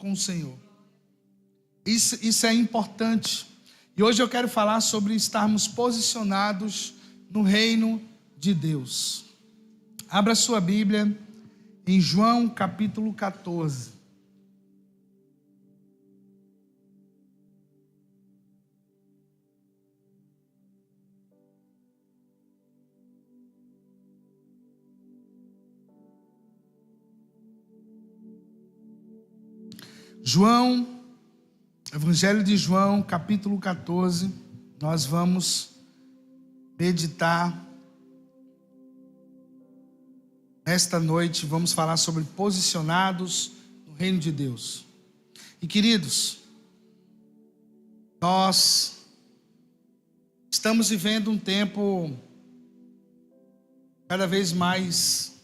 com o Senhor. Isso é importante. E hoje eu quero falar sobre estarmos posicionados no reino de Deus. Abra sua Bíblia em João capítulo 14. Evangelho de João, capítulo 14, nós vamos meditar esta noite, vamos falar sobre posicionados no reino de Deus. E queridos, nós estamos vivendo um tempo cada vez mais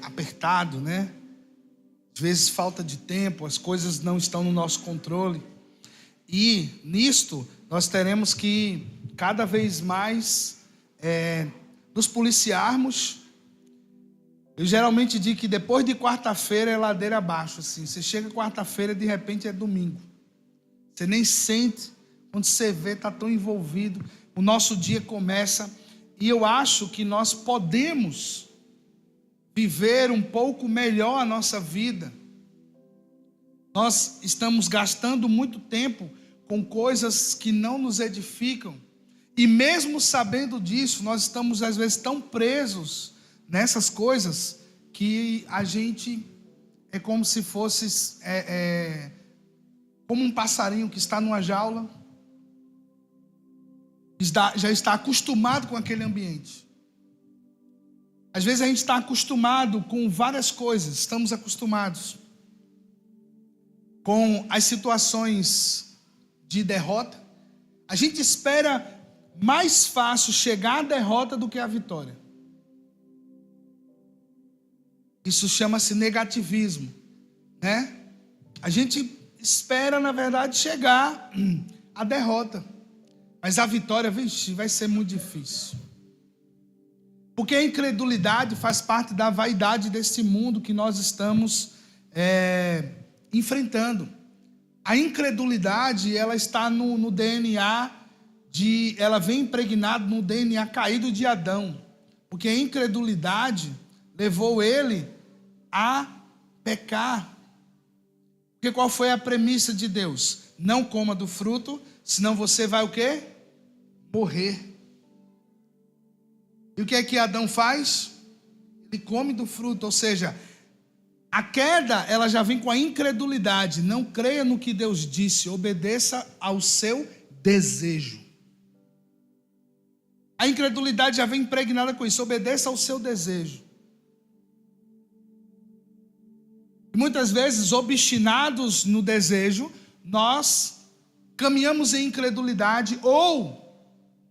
apertado, né? Às vezes falta de tempo, as coisas não estão no nosso controle. E nisto nós teremos que cada vez mais nos policiarmos. Eu geralmente digo que depois de quarta-feira é ladeira abaixo. Assim. Você chega quarta-feira, de repente é domingo. Você nem sente, quando você vê, está tão envolvido. O nosso dia começa. E eu acho que nós podemos viver um pouco melhor a nossa vida. Nós estamos gastando muito tempo com coisas que não nos edificam. E mesmo sabendo disso, nós estamos às vezes tão presos nessas coisas que a gente é como se fosse como um passarinho que está numa jaula, já está acostumado com aquele ambiente. Às vezes a gente está acostumado com várias coisas, estamos acostumados com as situações de derrota. A gente espera mais fácil chegar à derrota do que à vitória. Isso chama-se negativismo, né? A gente espera, na verdade, chegar à derrota. Mas a vitória, vixe, vai ser muito difícil. Porque a incredulidade faz parte da vaidade desse mundo que nós estamos enfrentando. A incredulidade, ela está no DNA, ela vem impregnada no DNA caído de Adão. Porque a incredulidade levou ele a pecar. Porque qual foi a premissa de Deus? Não coma do fruto, senão você vai o quê? Morrer. E o que é que Adão faz? Ele come do fruto, ou seja, a queda, ela já vem com a incredulidade. Não creia no que Deus disse, obedeça ao seu desejo. A incredulidade já vem impregnada com isso, obedeça ao seu desejo. E muitas vezes, obstinados no desejo, nós caminhamos em incredulidade ou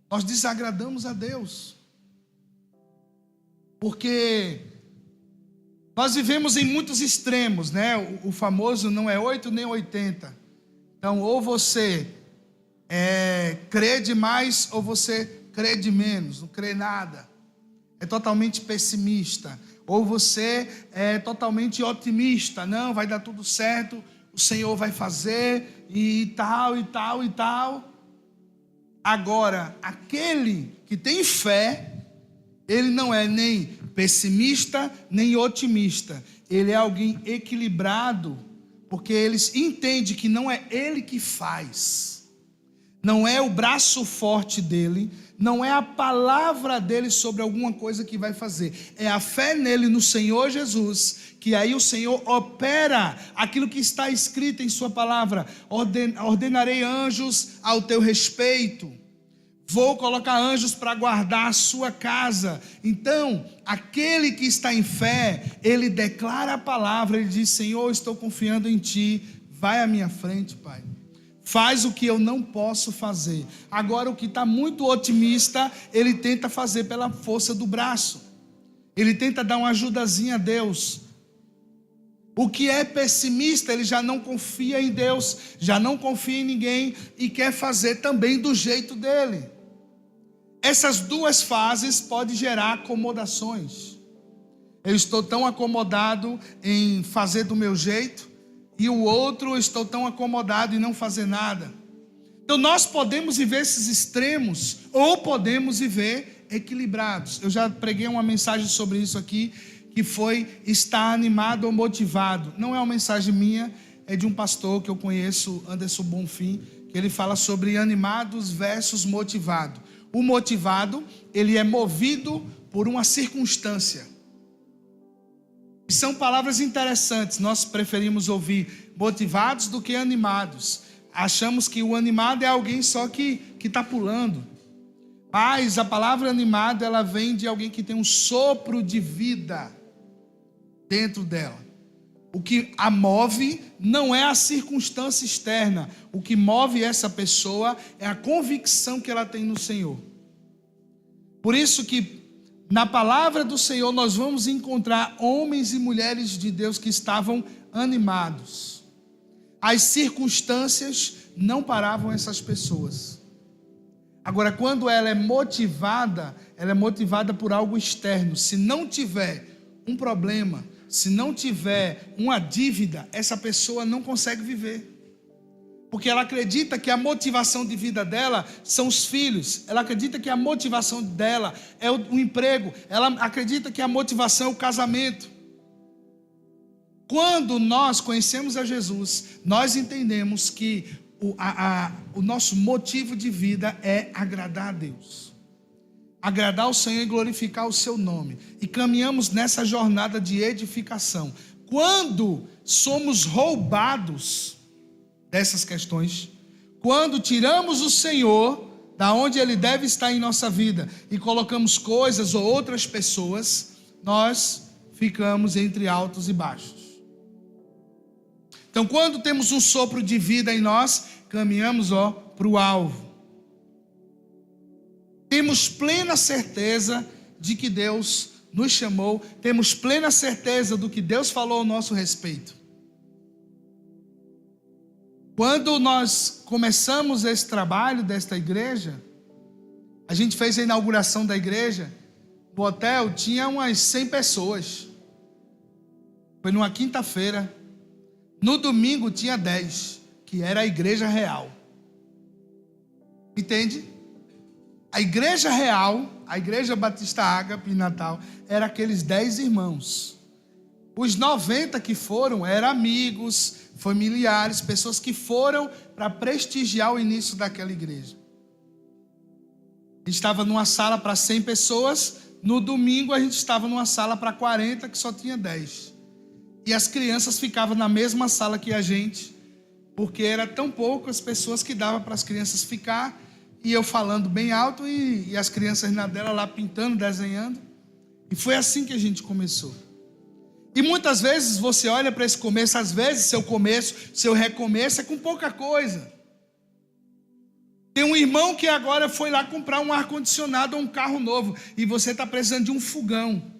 nós desagradamos a Deus. Porque nós vivemos em muitos extremos, né? O famoso não é 8 nem 80. Então, ou você crê demais, ou você crê de menos, não crê nada. É totalmente pessimista. Ou você é totalmente otimista. Não, vai dar tudo certo, o Senhor vai fazer, e tal, e tal, e tal. Agora, aquele que tem fé, ele não é nem pessimista, nem otimista. Ele é alguém equilibrado, porque ele entende que não é ele que faz. Não é o braço forte dele, não é a palavra dele sobre alguma coisa que vai fazer. É a fé nele, no Senhor Jesus, que aí o Senhor opera aquilo que está escrito em sua palavra. Ordenarei anjos ao teu respeito. Vou colocar anjos para guardar a sua casa. Então, aquele que está em fé, ele declara a palavra, ele diz: Senhor, estou confiando em ti, vai à minha frente, Pai. Faz o que eu não posso fazer. Agora, o que está muito otimista, ele tenta fazer pela força do braço. Ele tenta dar uma ajudazinha a Deus. O que é pessimista, ele já não confia em Deus, já não confia em ninguém e quer fazer também do jeito dele. Essas duas fases podem gerar acomodações. Eu estou tão acomodado em fazer do meu jeito, e o outro eu estou tão acomodado em não fazer nada. Então nós podemos viver esses extremos ou podemos viver equilibrados. Eu já preguei uma mensagem sobre isso aqui, que foi estar animado ou motivado. Não é uma mensagem minha, é de um pastor que eu conheço, Anderson Bonfim, que ele fala sobre animados versus motivado. O motivado, ele é movido por uma circunstância. E são palavras interessantes. Nós preferimos ouvir motivados do que animados. Achamos que o animado é alguém só que está pulando. Mas a palavra animado, ela vem de alguém que tem um sopro de vida dentro dela. O que a move não é a circunstância externa. O que move essa pessoa é a convicção que ela tem no Senhor. Por isso que na palavra do Senhor nós vamos encontrar homens e mulheres de Deus que estavam animados. As circunstâncias não paravam essas pessoas. Agora, quando ela é motivada por algo externo. Se não tiver um problema, se não tiver uma dívida, essa pessoa não consegue viver. Porque ela acredita que a motivação de vida dela são os filhos. Ela acredita que a motivação dela é o emprego. Ela acredita que a motivação é o casamento. Quando nós conhecemos a Jesus, nós entendemos que o nosso motivo de vida é agradar a Deus. Agradar o Senhor e glorificar o seu nome. E caminhamos nessa jornada de edificação. Quando somos roubados dessas questões, quando tiramos o Senhor da onde Ele deve estar em nossa vida e colocamos coisas ou outras pessoas, nós ficamos entre altos e baixos. Então, quando temos um sopro de vida em nós, caminhamos para o alvo. Temos plena certeza de que Deus nos chamou, temos plena certeza do que Deus falou ao nosso respeito. Quando nós começamos esse trabalho desta igreja, a gente fez a inauguração da igreja, no hotel tinha umas 100 pessoas. Foi numa quinta-feira. No domingo tinha 10, que era a igreja real. Entende? A igreja real, a igreja Batista Ágape em Natal, era aqueles 10 irmãos. Os 90 que foram eram amigos, familiares, pessoas que foram para prestigiar o início daquela igreja. A gente estava numa sala para 100 pessoas, no domingo a gente estava numa sala para 40, que só tinha 10. E as crianças ficavam na mesma sala que a gente, porque era tão poucas pessoas que dava para as crianças ficar, e eu falando bem alto, e as crianças na dela lá pintando, desenhando. E foi assim que a gente começou. E muitas vezes você olha para esse começo, às vezes seu recomeço é com pouca coisa. Tem um irmão que agora foi lá comprar um ar-condicionado ou um carro novo, e você está precisando de um fogão.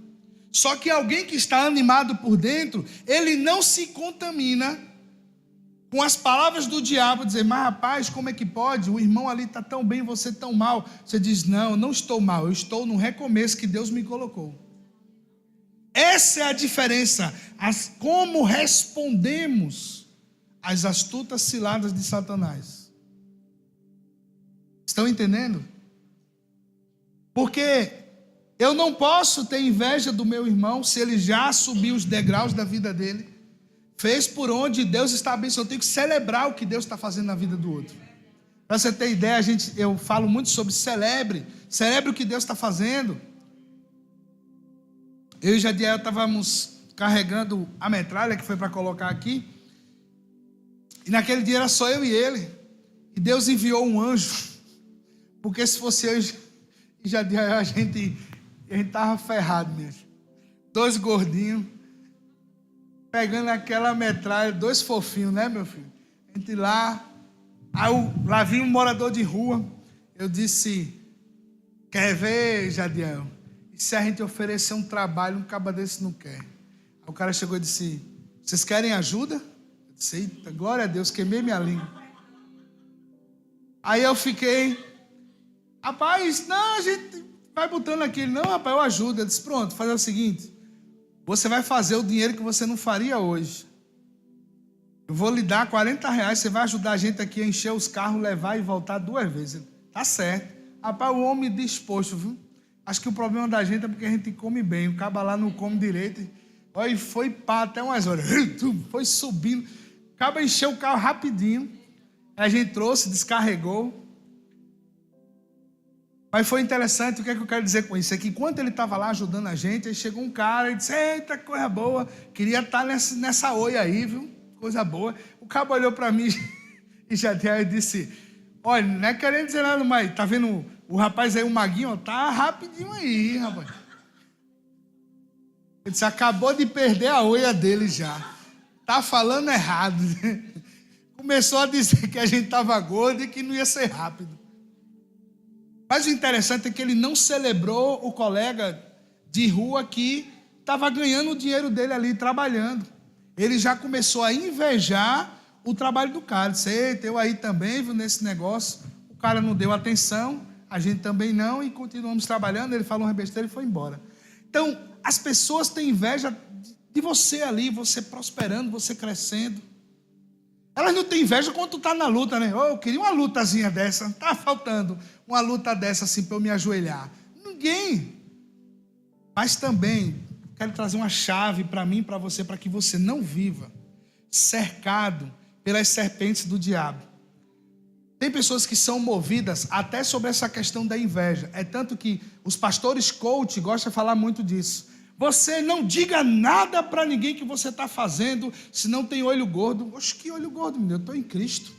Só que alguém que está animado por dentro, ele não se contamina com as palavras do diabo, dizer, mas rapaz, como é que pode? O irmão ali está tão bem, você tão mal. Você diz, não, eu não estou mal, eu estou no recomeço que Deus me colocou. Essa é a diferença, como respondemos às astutas ciladas de Satanás. Estão entendendo? Porque eu não posso ter inveja do meu irmão se ele já subiu os degraus da vida dele, fez por onde Deus está abençoando. Eu tenho que celebrar o que Deus está fazendo na vida do outro. Para você ter ideia, eu falo muito sobre celebre o que Deus está fazendo. Eu e Jadiel estávamos carregando a metralha que foi para colocar aqui, e naquele dia era só eu e ele, e Deus enviou um anjo, porque se fosse eu e Jadiel, a gente estava ferrado mesmo. 2 gordinhos, pegando aquela metralha, 2 fofinhos, né, meu filho? A gente lá vinha um morador de rua. Eu disse, quer ver, Jadiel? E se a gente oferecer um trabalho, um caba desse não quer? Aí o cara chegou e disse, vocês querem ajuda? Eu disse, eita, glória a Deus, queimei minha língua. Aí eu fiquei, rapaz, não, a gente vai botando aquele, não, rapaz, eu ajudo. Eu disse, pronto, fazer o seguinte, você vai fazer o dinheiro que você não faria hoje. Eu vou lhe dar R$40, você vai ajudar a gente aqui a encher os carros, levar e voltar 2 vezes. Tá certo. Rapaz, o homem disposto, viu? Acho que o problema da gente é porque a gente come bem. O caba lá não come direito. Olha, e foi pá até umas horas. Foi subindo. O caba encheu o carro rapidinho. A gente trouxe, descarregou. Mas foi interessante, o que é que eu quero dizer com isso? É que enquanto ele estava lá ajudando a gente, aí chegou um cara e disse, eita, coisa boa, queria estar nessa oi aí, viu? Coisa boa. O cabo olhou para mim e já disse, olha, não é querendo dizer nada, mas tá vendo o rapaz aí, o maguinho, ó, tá rapidinho aí, rapaz. Ele disse, acabou de perder a oia dele já. Tá falando errado. Começou a dizer que a gente estava gordo e que não ia ser rápido. Mas o interessante é que ele não celebrou o colega de rua que estava ganhando o dinheiro dele ali, trabalhando. Ele já começou a invejar o trabalho do cara. Disse, eita, eu aí também, viu, nesse negócio. O cara não deu atenção, a gente também não, e continuamos trabalhando. Ele falou uma besteira e foi embora. Então, as pessoas têm inveja de você ali, você prosperando, você crescendo. Elas não têm inveja quando tu está na luta, né? Oh, eu queria uma lutazinha dessa, não está faltando uma luta dessa assim para eu me ajoelhar. Ninguém. Mas também quero trazer uma chave para mim e para você, para que você não viva cercado pelas serpentes do diabo. Tem pessoas que são movidas até sobre essa questão da inveja. É tanto que os pastores coach gostam de falar muito disso. Você não diga nada para ninguém que você está fazendo, se não tem olho gordo. Oxe, que olho gordo, meu? Eu estou em Cristo.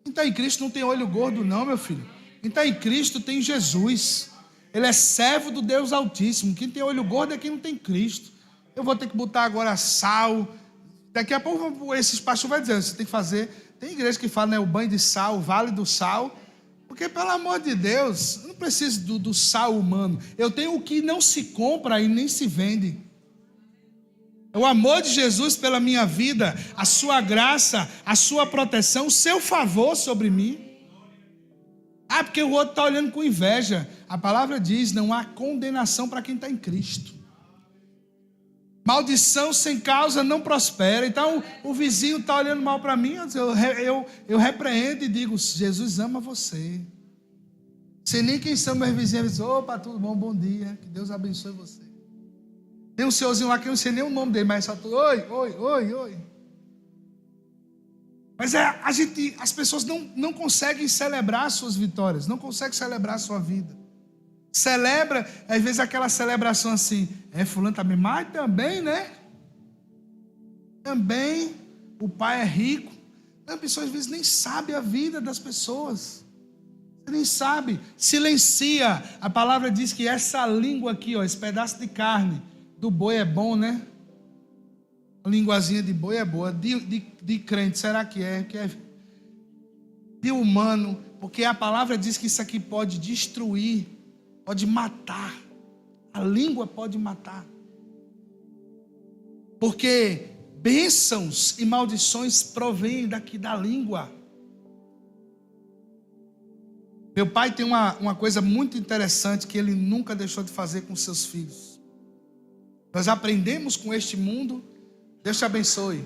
Quem está em Cristo não tem olho gordo não, meu filho. Quem está em Cristo tem Jesus. Ele é servo do Deus Altíssimo. Quem tem olho gordo é quem não tem Cristo. Eu vou ter que botar agora sal. Daqui a pouco esses pastores vão dizer, você tem que fazer. Tem igreja que fala, né, o banho de sal, o vale do sal. Porque, pelo amor de Deus, eu não preciso do sal humano. Eu tenho o que não se compra e nem se vende. O amor de Jesus pela minha vida, a sua graça, a sua proteção, o seu favor sobre mim. Ah, porque o outro está olhando com inveja. A palavra diz, não há condenação para quem está em Cristo. Maldição sem causa não prospera. Então, o vizinho está olhando mal para mim, eu repreendo e digo, Jesus ama você. Sei nem quem são meus vizinhos. Diz, opa, tudo bom, bom dia, que Deus abençoe você. Tem um senhorzinho lá que eu não sei nem o nome dele, mas só tô, oi. Mas as pessoas não conseguem celebrar as suas vitórias, não conseguem celebrar a sua vida. Celebra, às vezes aquela celebração assim, fulano também, mas também, né? Também, o pai é rico. A pessoa às vezes nem sabe a vida das pessoas. Você nem sabe, silencia. A palavra diz que essa língua aqui, ó, esse pedaço de carne do boi é bom, né? A linguazinha de boi é boa, de crente, será que é? Que é de humano, porque a palavra diz que isso aqui pode destruir, pode matar. A língua pode matar. Porque bênçãos e maldições provêm daqui da língua. Meu pai tem uma coisa muito interessante que ele nunca deixou de fazer com seus filhos. Nós aprendemos com este mundo. Deus te abençoe.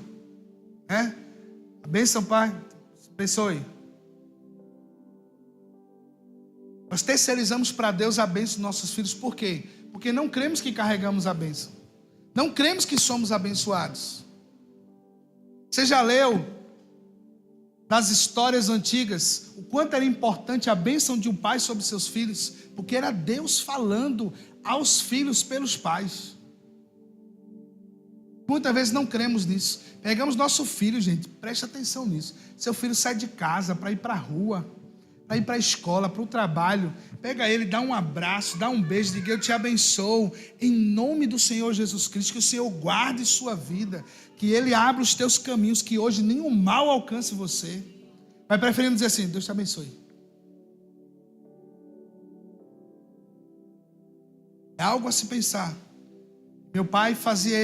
A bênção, pai. Abençoe. Nós terceirizamos para Deus a bênção dos nossos filhos. Por quê? Porque não cremos que carregamos a bênção. Não cremos que somos abençoados. Você já leu nas histórias antigas o quanto era importante a bênção de um pai sobre seus filhos? Porque era Deus falando aos filhos pelos pais. Muitas vezes não cremos nisso. Pegamos nosso filho, gente, preste atenção nisso. Seu filho sai de casa para ir para a rua, para ir para a escola, para o trabalho. Pega ele, dá um abraço, dá um beijo, diga, eu te abençoo, em nome do Senhor Jesus Cristo, que o Senhor guarde sua vida, que Ele abra os teus caminhos, que hoje nenhum mal alcance você. Vai preferindo dizer assim, Deus te abençoe. É algo a se pensar. Meu pai fazia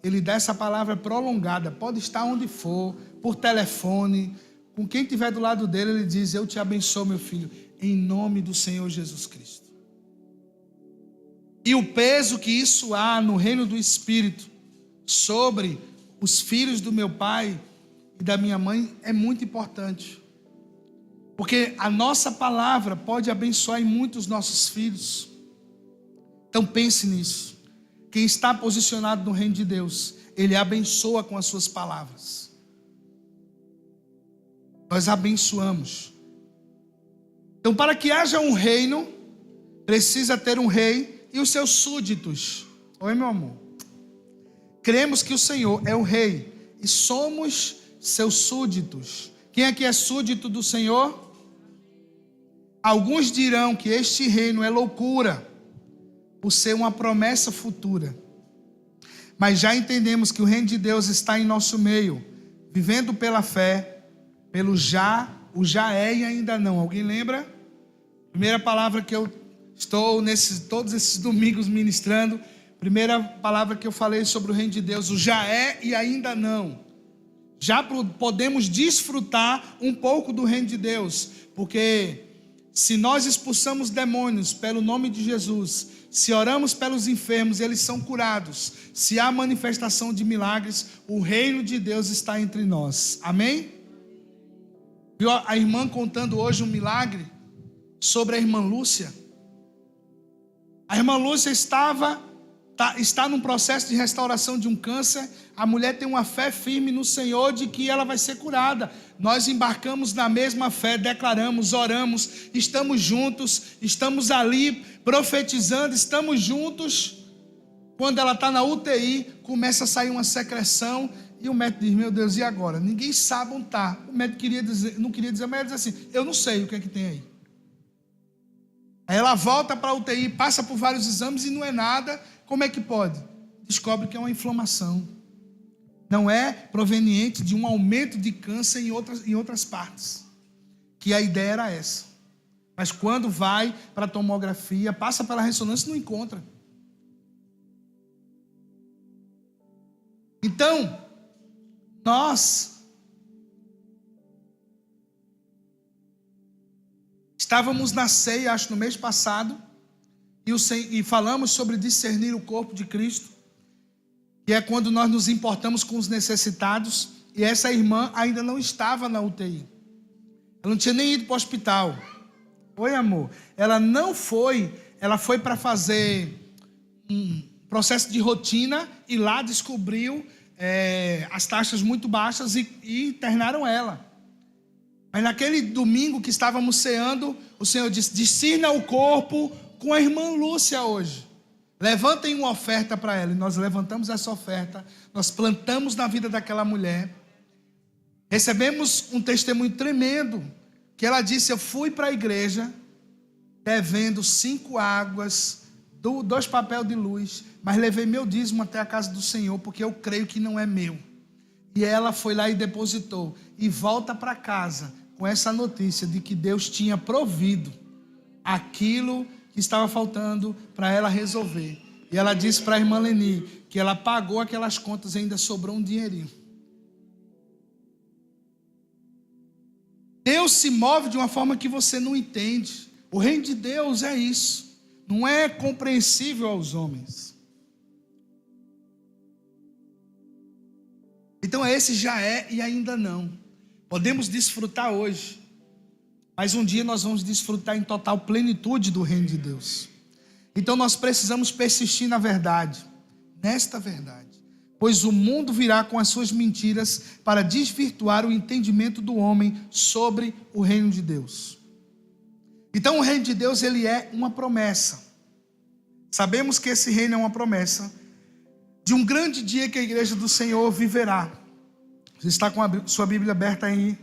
ele dá essa palavra prolongada, pode estar onde for, por telefone, com quem estiver do lado dele, ele diz, eu te abençoo, meu filho, em nome do Senhor Jesus Cristo. E o peso que isso há no reino do Espírito, sobre os filhos do meu pai, e da minha mãe é muito importante. Porque a nossa palavra pode abençoar em muitos nossos filhos. Então pense nisso. Quem está posicionado no reino de Deus, ele abençoa com as suas palavras. Nós abençoamos. Então, para que haja um reino, precisa ter um rei e os seus súditos. Oi, meu amor. Cremos que o Senhor é o rei e somos seus súditos. Quem aqui é súdito do Senhor? Alguns dirão que este reino é loucura, por ser uma promessa futura. Mas já entendemos que o reino de Deus está em nosso meio, vivendo pela fé, pelo já, o já é e ainda não. Alguém lembra? Primeira palavra que eu estou todos esses domingos ministrando, primeira palavra que eu falei sobre o reino de Deus, o já é e ainda não. Já podemos desfrutar um pouco do reino de Deus, porque se nós expulsamos demônios pelo nome de Jesus, se oramos pelos enfermos, eles são curados. Se há manifestação de milagres, o reino de Deus está entre nós. Amém? Viu a irmã contando hoje um milagre sobre a irmã Lúcia? A irmã Lúcia está num processo de restauração de um câncer. A mulher tem uma fé firme no Senhor de que ela vai ser curada. Nós embarcamos na mesma fé, declaramos, oramos, estamos juntos, estamos ali profetizando, estamos juntos. Quando ela está na UTI, começa a sair uma secreção e o médico diz: meu Deus, e agora? Ninguém sabe onde está. O médico não queria dizer, mas ele diz assim: eu não sei o que é que tem aí. Aí ela volta para a UTI, passa por vários exames e não é nada. Como é que pode? Descobre que é uma inflamação. Não é proveniente de um aumento de câncer em outras partes. Que a ideia era essa. Mas quando vai para a tomografia, passa pela ressonância e não encontra. Então, nós estávamos na ceia, acho no mês passado, e falamos sobre discernir o corpo de Cristo, que é quando nós nos importamos com os necessitados, e essa irmã ainda não estava na UTI. Ela não tinha nem ido para o hospital. Oi, amor. Ela não foi, ela foi para fazer um processo de rotina e lá descobriu as taxas muito baixas e internaram ela. Mas naquele domingo que estávamos ceando, o Senhor disse: discirna o corpo com a irmã Lúcia hoje. Levantem uma oferta para ela. E nós levantamos essa oferta, nós plantamos na vida daquela mulher. Recebemos um testemunho tremendo, que ela disse: eu fui para a igreja devendo 5 águas, 2 papéis de luz, mas levei meu dízimo até a casa do Senhor, porque eu creio que não é meu. E ela foi lá e depositou, e volta para casa com essa notícia de que Deus tinha provido aquilo que estava faltando para ela resolver. E ela disse para a irmã Leni que ela pagou aquelas contas e ainda sobrou um dinheirinho. Deus se move de uma forma que você não entende. O reino de Deus é isso. Não é compreensível aos homens. Então esse já é e ainda não. Podemos desfrutar hoje, mas um dia nós vamos desfrutar em total plenitude do reino de Deus. Então nós precisamos persistir na verdade, nesta verdade. Pois o mundo virá com as suas mentiras para desvirtuar o entendimento do homem sobre o reino de Deus. Então o reino de Deus, ele é uma promessa. Sabemos que esse reino é uma promessa de um grande dia que a igreja do Senhor viverá. Você está com a sua Bíblia aberta aí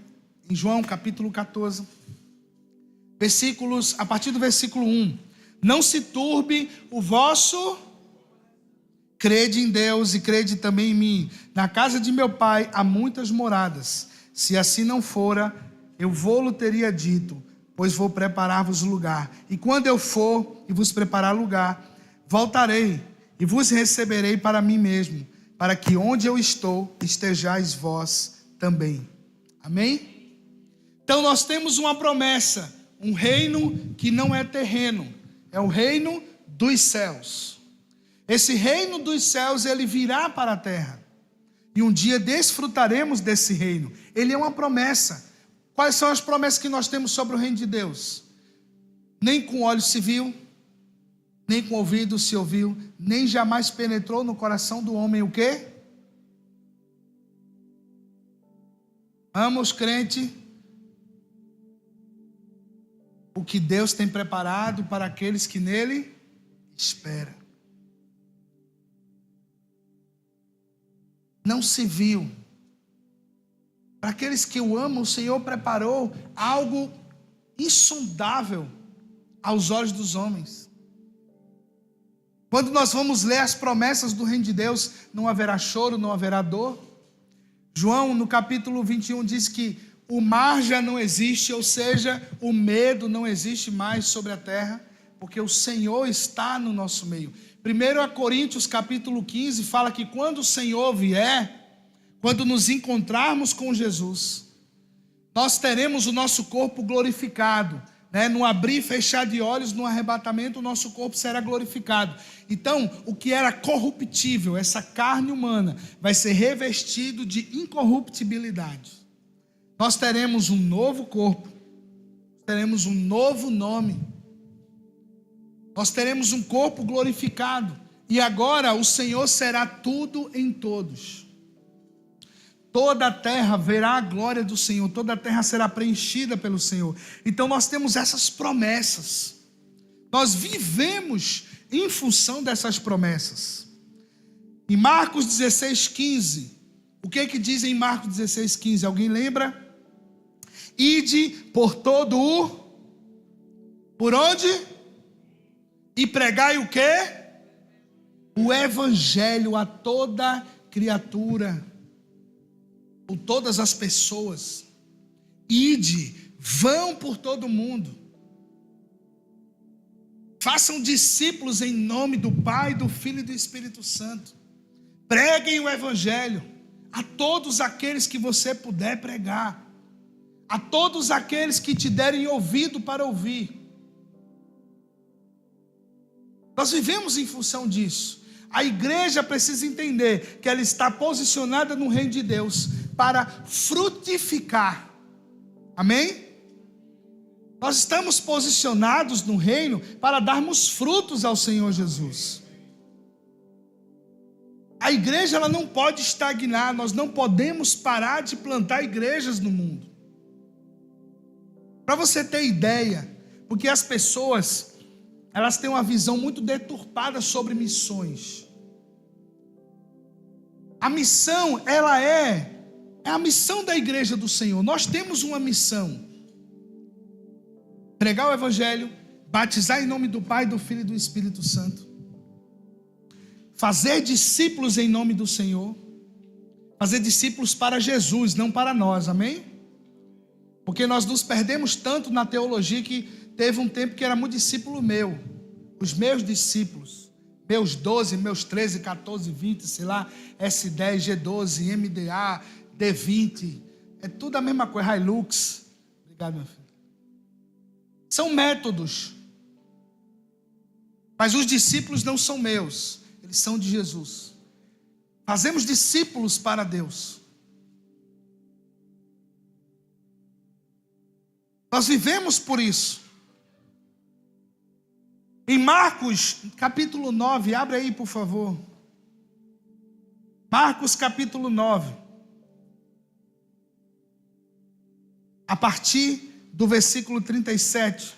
em João capítulo 14. A partir do versículo 1. Não se turbe o vosso... Crede em Deus e crede também em mim. Na casa de meu pai há muitas moradas. Se assim não fora, eu vou-lo teria dito, pois vou preparar-vos lugar. E quando eu for e vos preparar lugar, voltarei e vos receberei para mim mesmo, para que onde eu estou, estejais vós também. Amém? Então nós temos uma promessa, um reino que não é terreno, é o reino dos céus. Esse reino dos céus, ele virá para a terra. e um dia desfrutaremos desse reino. Ele é uma promessa. Quais são as promessas que nós temos sobre o reino de Deus? Nem com olhos se viu, nem com ouvido se ouviu, nem jamais penetrou no coração do homem o quê? Vamos, crente, o que Deus tem preparado para aqueles que nele esperam. Não se viu. Para aqueles que o amam, o Senhor preparou algo insondável aos olhos dos homens. Quando nós vamos ler as promessas do reino de Deus, não haverá choro, não haverá dor. João, no capítulo 21, diz que o mar já não existe, ou seja, o medo não existe mais sobre a terra, porque o Senhor está no nosso meio. 1 Coríntios, capítulo 15, fala que quando o Senhor vier, quando nos encontrarmos com Jesus, nós teremos o nosso corpo glorificado. No abrir e fechar de olhos, no arrebatamento, o nosso corpo será glorificado. Então, o que era corruptível, essa carne humana, vai ser revestido de incorruptibilidade. Nós teremos um novo corpo, teremos um novo nome, nós teremos um corpo glorificado, e agora o Senhor será tudo em todos. Toda a terra verá a glória do Senhor, toda a terra será preenchida pelo Senhor. Então nós temos essas promessas, nós vivemos em função dessas promessas. Em Marcos 16:15, o que que diz em Marcos 16:15? Alguém lembra? Ide por todo o... Por onde? E pregai o quê? O evangelho a toda criatura, por todas as pessoas. Ide, vão por todo mundo. Façam discípulos em nome do Pai, do Filho e do Espírito Santo. Preguem o evangelho a todos aqueles que você puder pregar, a todos aqueles que te derem ouvido para ouvir. Nós vivemos em função disso. A igreja precisa entender que ela está posicionada no reino de Deus para frutificar. Amém? Nós estamos posicionados no reino para darmos frutos ao Senhor Jesus. A igreja ela não pode estagnar, nós não podemos parar de plantar igrejas no mundo. Para você ter ideia, porque as pessoas, elas têm uma visão muito deturpada sobre missões. A missão, ela é a missão da igreja do Senhor. Nós temos uma missão: pregar o evangelho, batizar em nome do Pai, do Filho e do Espírito Santo, fazer discípulos em nome do Senhor, fazer discípulos para Jesus, não para nós, amém? Porque nós nos perdemos tanto na teologia que teve um tempo que era muito discípulo meu, os meus discípulos, meus 12, meus 13, 14, 20, sei lá, S10, G12, MDA, D20, é tudo a mesma coisa, Hilux. Obrigado, meu filho. São métodos, mas os discípulos não são meus, eles são de Jesus. Fazemos discípulos para Deus. Nós vivemos por isso. Em Marcos capítulo 9, abre aí por favor. Marcos capítulo 9. A partir do versículo 37.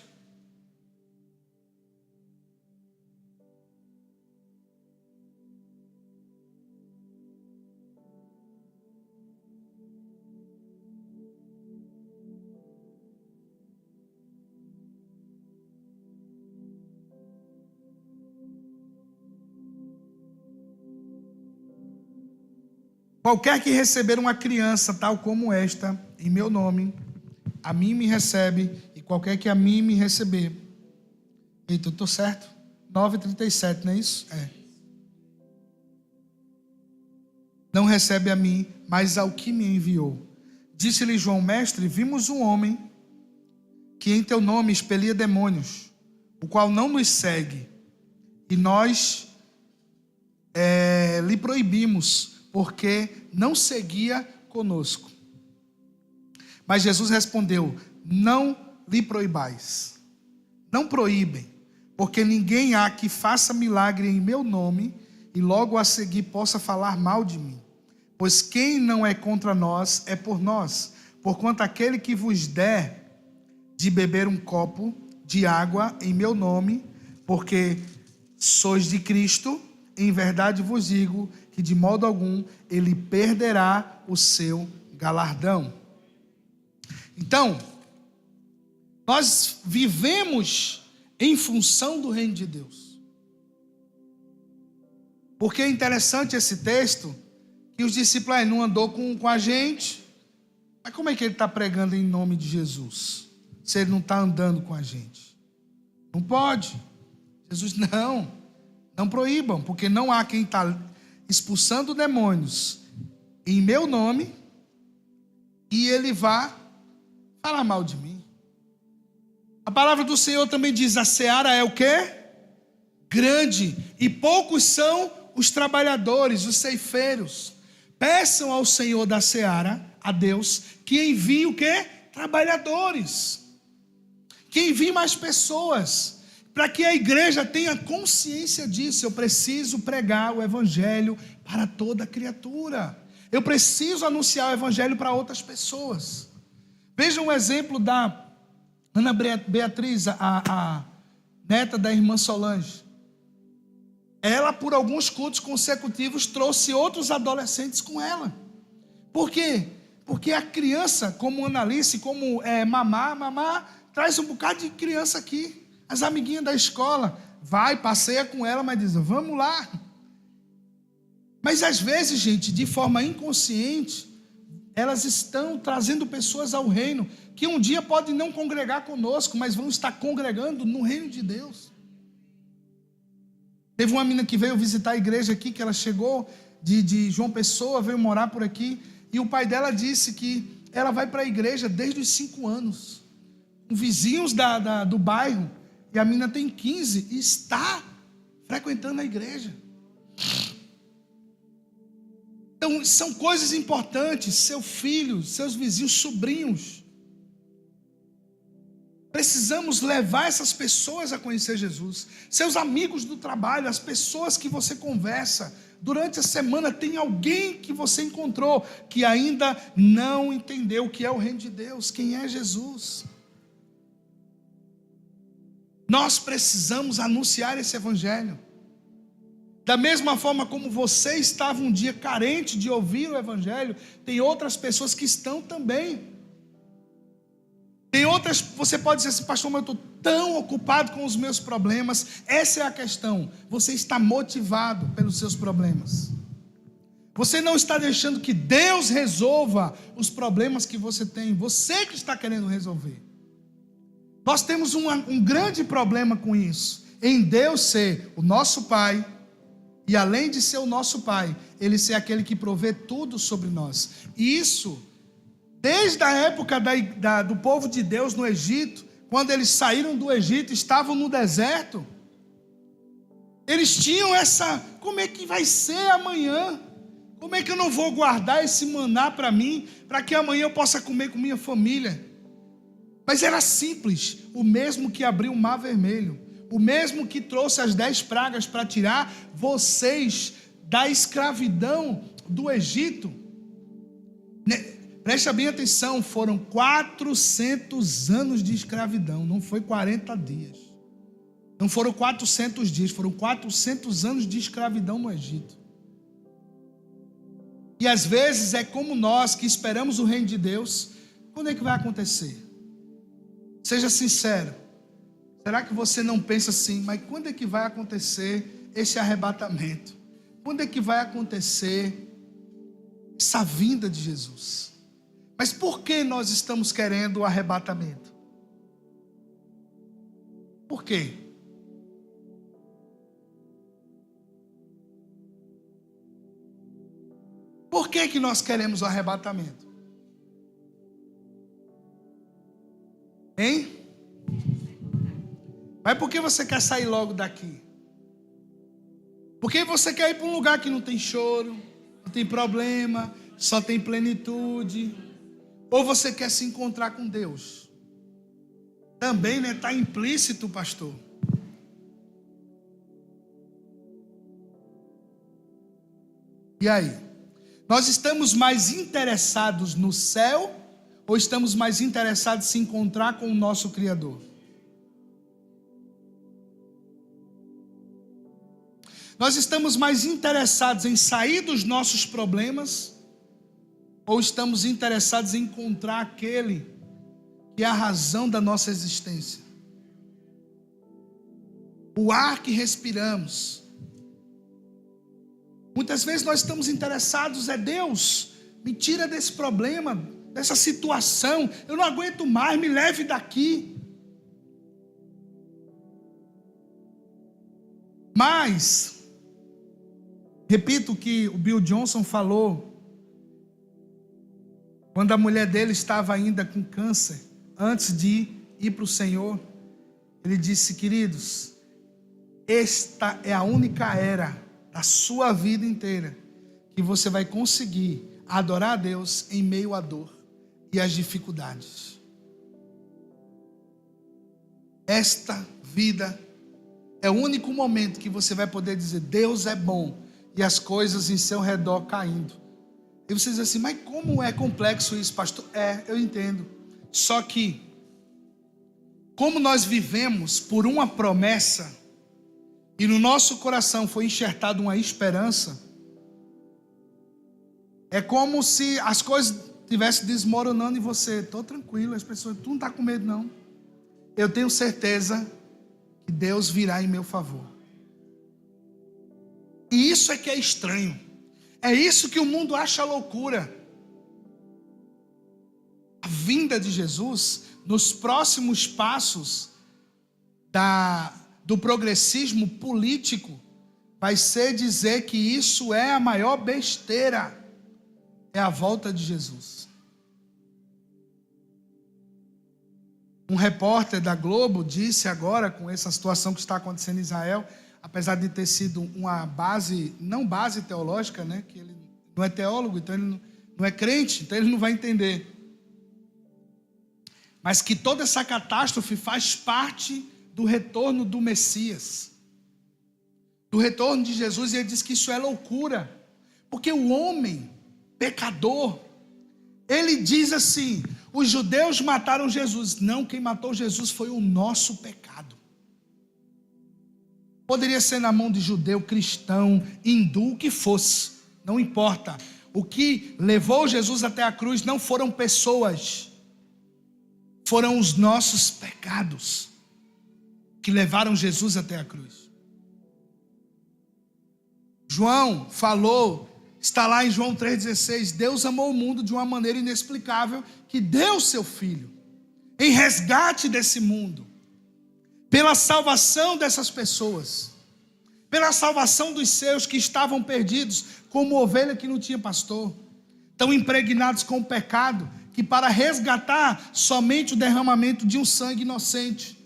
Qualquer que receber uma criança tal como esta, em meu nome, a mim me recebe, e qualquer que a mim me receber. Eita, eu estou certo? 9:37, não é isso? É. Não recebe a mim, mas ao que me enviou. Disse-lhe João: mestre, vimos um homem que em teu nome expelia demônios, o qual não nos segue, e nós lhe proibimos, porque não seguia conosco. Mas Jesus respondeu: não lhe proibais. Não proíbem, porque ninguém há que faça milagre em meu nome e logo a seguir possa falar mal de mim. Pois quem não é contra nós é por nós. Porquanto aquele que vos der de beber um copo de água em meu nome, porque sois de Cristo, em verdade vos digo que de modo algum ele perderá o seu galardão. Então, nós vivemos em função do reino de Deus. Porque é interessante esse texto, que os discípulos não andou com a gente. Mas como é que ele está pregando em nome de Jesus, se ele não está andando com a gente? Não pode. Jesus, não proíbam, porque não há quem está expulsando demônios em meu nome e ele vá falar mal de mim. A palavra do Senhor também diz: a seara é o quê? Grande, e poucos são os trabalhadores, os ceifeiros. Peçam ao Senhor da seara, a Deus, que envie o quê? Trabalhadores, que envie mais pessoas, para que a igreja tenha consciência disso. Eu preciso pregar o evangelho para toda criatura. Eu preciso anunciar o evangelho para outras pessoas. Veja um exemplo da Ana Beatriz, a neta da irmã Solange. Ela, por alguns cultos consecutivos, trouxe outros adolescentes com ela. Por quê? Porque a criança, como Analice, como Mamá, traz um bocado de criança aqui. As amiguinhas da escola, passeia com ela, mas diz: vamos lá. Mas às vezes, gente, de forma inconsciente, elas estão trazendo pessoas ao reino, que um dia podem não congregar conosco, mas vão estar congregando no reino de Deus. Teve uma menina que veio visitar a igreja aqui, que ela chegou de João Pessoa, veio morar por aqui, e o pai dela disse que ela vai para a igreja desde os 5 anos, com vizinhos do bairro, e a menina tem 15 e está frequentando a igreja. Então, são coisas importantes. Seu filho, seus vizinhos, sobrinhos. Precisamos levar essas pessoas a conhecer Jesus. Seus amigos do trabalho, as pessoas que você conversa. Durante a semana tem alguém que você encontrou que ainda não entendeu o que é o reino de Deus, quem é Jesus. Nós precisamos anunciar esse evangelho. Da mesma forma como você estava um dia carente de ouvir o evangelho, tem outras pessoas que estão também. Tem outras, você pode dizer assim: pastor, mas eu estou tão ocupado com os meus problemas. Essa é a questão. Você está motivado pelos seus problemas. Você não está deixando que Deus resolva os problemas que você tem. Você que está querendo resolver. Nós temos um grande problema com isso. Em Deus ser o nosso Pai, e além de ser o nosso Pai, Ele ser aquele que provê tudo sobre nós. E isso, desde a época do povo de Deus no Egito, quando eles saíram do Egito, estavam no deserto, eles tinham como é que vai ser amanhã? Como é que eu não vou guardar esse maná para mim, para que amanhã eu possa comer com minha família? Mas era simples, o mesmo que abriu o mar vermelho, o mesmo que trouxe as 10 pragas para tirar vocês da escravidão do Egito. Presta bem atenção, foram 400 anos de escravidão, não foi 40 dias. Não foram 400 dias, foram 400 anos de escravidão no Egito. E às vezes é como nós que esperamos o reino de Deus. Quando é que vai acontecer? Seja sincero. Será que você não pensa assim: mas quando é que vai acontecer esse arrebatamento? Quando é que vai acontecer essa vinda de Jesus? Mas por que nós estamos querendo o arrebatamento? Por quê? Por que nós queremos o arrebatamento? Hein? Mas por que você quer sair logo daqui? Por que você quer ir para um lugar que não tem choro, não não tem problema, só tem plenitude. Ou você quer se encontrar com Deus? Também, né? Está implícito, pastor. E aí? Nós estamos mais interessados no céu ou estamos mais interessados em se encontrar com o nosso Criador? Nós estamos mais interessados em sair dos nossos problemas ou estamos interessados em encontrar aquele que é a razão da nossa existência? O ar que respiramos. Muitas vezes nós estamos interessados, Deus, me tira desse problema, dessa situação, eu não aguento mais, me leve daqui. Mas, repito o que o Bill Johnson falou, quando a mulher dele estava ainda com câncer, antes de ir para o Senhor, ele disse: queridos, esta é a única era da sua vida inteira que você vai conseguir adorar a Deus em meio à dor e às dificuldades. Esta vida é o único momento que você vai poder dizer: Deus é bom, e as coisas em seu redor caindo. E você diz assim: mas como é complexo isso, pastor? Eu entendo. Só que, como nós vivemos por uma promessa, e no nosso coração foi enxertada uma esperança, é como se as coisas estivessem desmoronando em você. Estou tranquilo, as pessoas, tu não está com medo não. Eu tenho certeza que Deus virá em meu favor. E isso é que é estranho. É isso que o mundo acha loucura. A vinda de Jesus, nos próximos passos do progressismo político, vai ser dizer que isso é a maior besteira. É a volta de Jesus. Um repórter da Globo disse agora, com essa situação que está acontecendo em Israel, apesar de ter sido uma base, não base teológica, né? Que ele não é teólogo, então ele não é crente, então ele não vai entender. Mas que toda essa catástrofe faz parte do retorno do Messias, do retorno de Jesus, e ele diz que isso é loucura, porque o homem pecador, ele diz assim: os judeus mataram Jesus. Não, quem matou Jesus foi o nosso pecado. Poderia ser na mão de judeu, cristão, hindu, o que fosse, não importa. O que levou Jesus até a cruz não foram pessoas, foram os nossos pecados que levaram Jesus até a cruz. João falou, está lá em João 3,16, Deus amou o mundo de uma maneira inexplicável, que deu seu Filho, em resgate desse mundo, pela salvação dessas pessoas, pela salvação dos seus que estavam perdidos, como ovelha que não tinha pastor, tão impregnados com o pecado, que para resgatar somente o derramamento de um sangue inocente.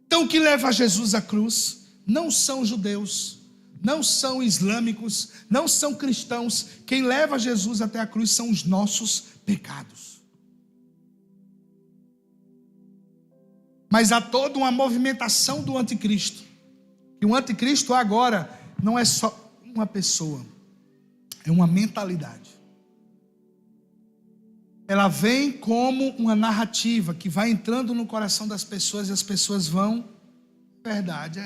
Então o que leva Jesus à cruz não são judeus, não são islâmicos, não são cristãos. Quem leva Jesus até a cruz são os nossos pecados. Mas há toda uma movimentação do anticristo. E o anticristo agora não é só uma pessoa, é uma mentalidade. Ela vem como uma narrativa que vai entrando no coração das pessoas, e as pessoas vão, verdade,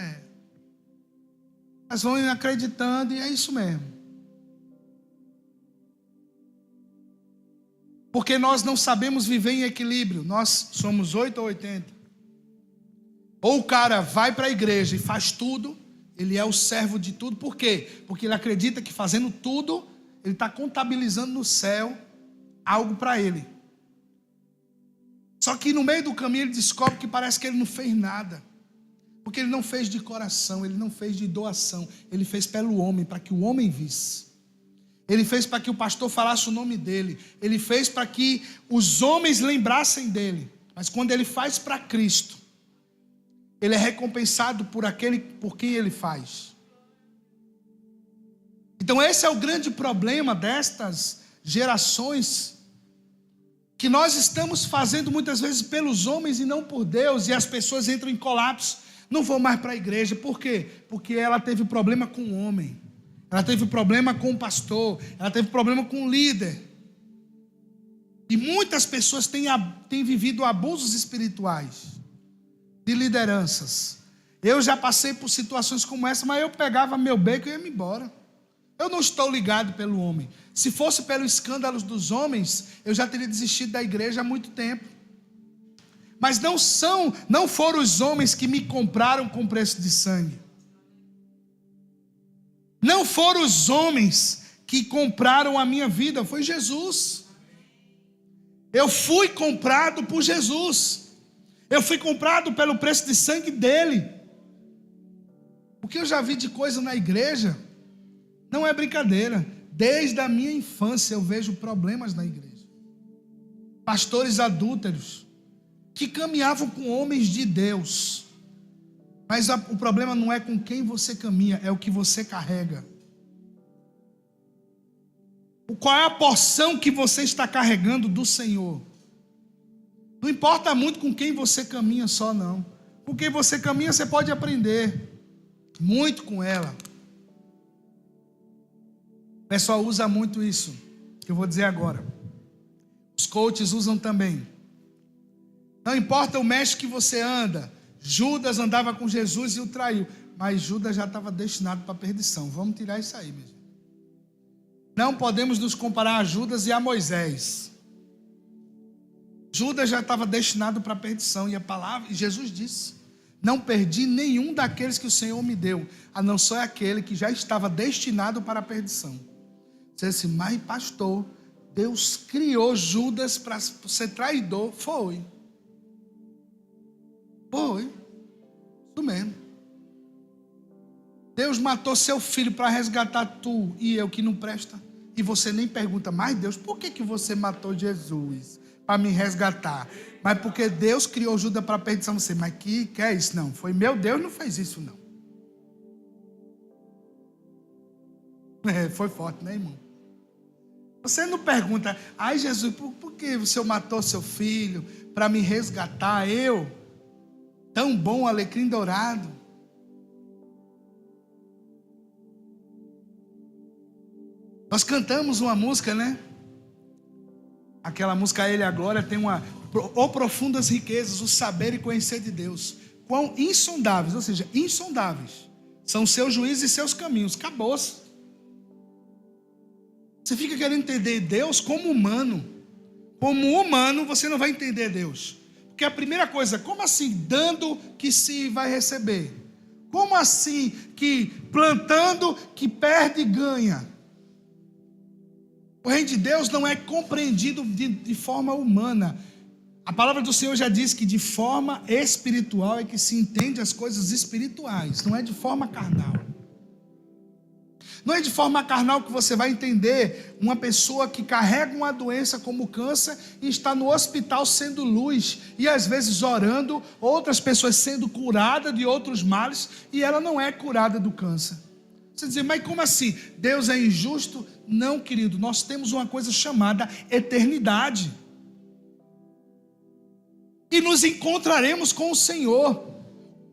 elas vão acreditando, e é isso mesmo. Porque nós não sabemos viver em equilíbrio, nós somos 8 ou 80. Ou o cara vai para a igreja e faz tudo, ele é o servo de tudo. Por quê? Porque ele acredita que fazendo tudo, ele está contabilizando no céu algo para ele. Só que no meio do caminho ele descobre que parece que ele não fez nada. Porque ele não fez de coração, ele não fez de doação. Ele fez pelo homem, para que o homem visse. Ele fez para que o pastor falasse o nome dele. Ele fez para que os homens lembrassem dele. Mas quando ele faz para Cristo, ele é recompensado por quem ele faz. Então esse é o grande problema destas gerações, que nós estamos fazendo muitas vezes pelos homens e não por Deus, e as pessoas entram em colapso, não vão mais para a igreja. Por quê? Porque ela teve problema com o homem, ela teve problema com o pastor, ela teve problema com o líder. E muitas pessoas têm vivido abusos espirituais de lideranças. Eu já passei por situações como essa, mas eu pegava meu beco e ia me embora. Eu não estou ligado pelo homem. Se fosse pelos escândalos dos homens, eu já teria desistido da igreja há muito tempo. Mas não foram os homens que me compraram com preço de sangue. Não foram os homens que compraram a minha vida, foi Jesus. Eu fui comprado por Jesus. Eu fui comprado pelo preço de sangue dele. O que eu já vi de coisa na igreja não é brincadeira. Desde a minha infância eu vejo problemas na igreja. Pastores adúlteros que caminhavam com homens de Deus. Mas o problema não é com quem você caminha, é o que você carrega. Qual é a porção que você está carregando do Senhor? Não importa muito com quem você caminha só, não. Com quem você caminha, você pode aprender muito com ela. O pessoal usa muito isso, que eu vou dizer agora. Os coaches usam também. Não importa o mestre que você anda. Judas andava com Jesus e o traiu. Mas Judas já estava destinado para a perdição. Vamos tirar isso aí, meu gente. Não podemos nos comparar a Judas e a Moisés. Judas já estava destinado para a perdição. E a palavra, e Jesus disse: não perdi nenhum daqueles que o Senhor me deu, a não ser aquele que já estava destinado para a perdição. Você disse: mas pastor, Deus criou Judas para ser traidor. Foi. Isso mesmo. Deus matou seu filho para resgatar tu e eu que não presta. E você nem pergunta: mas Deus, por que você matou Jesus? Para me resgatar. Mas porque Deus criou Judas para a perdição. Você, mas que é isso? Não, foi meu Deus, não fez isso não. Foi forte, né, irmão? Você não pergunta: ai Jesus, por que o Senhor matou seu filho para me resgatar? Eu, tão bom, alecrim dourado. Nós cantamos uma música, né? Aquela música, A Ele a Glória, tem profundas riquezas, o saber e conhecer de Deus. Quão insondáveis, ou seja, insondáveis, são seus juízos e seus caminhos. Acabou-se. Você fica querendo entender Deus como humano. Como humano, você não vai entender Deus. Porque a primeira coisa, como assim dando que se vai receber? Como assim que plantando que perde e ganha? O reino de Deus não é compreendido de forma humana. A palavra do Senhor já diz que de forma espiritual é que se entende as coisas espirituais, não é de forma carnal. Não é de forma carnal que você vai entender uma pessoa que carrega uma doença como câncer e está no hospital sendo luz e às vezes orando, outras pessoas sendo curadas de outros males e ela não é curada do câncer. Você diz: mas como assim? Deus é injusto? Não, querido, nós temos uma coisa chamada eternidade. E nos encontraremos com o Senhor.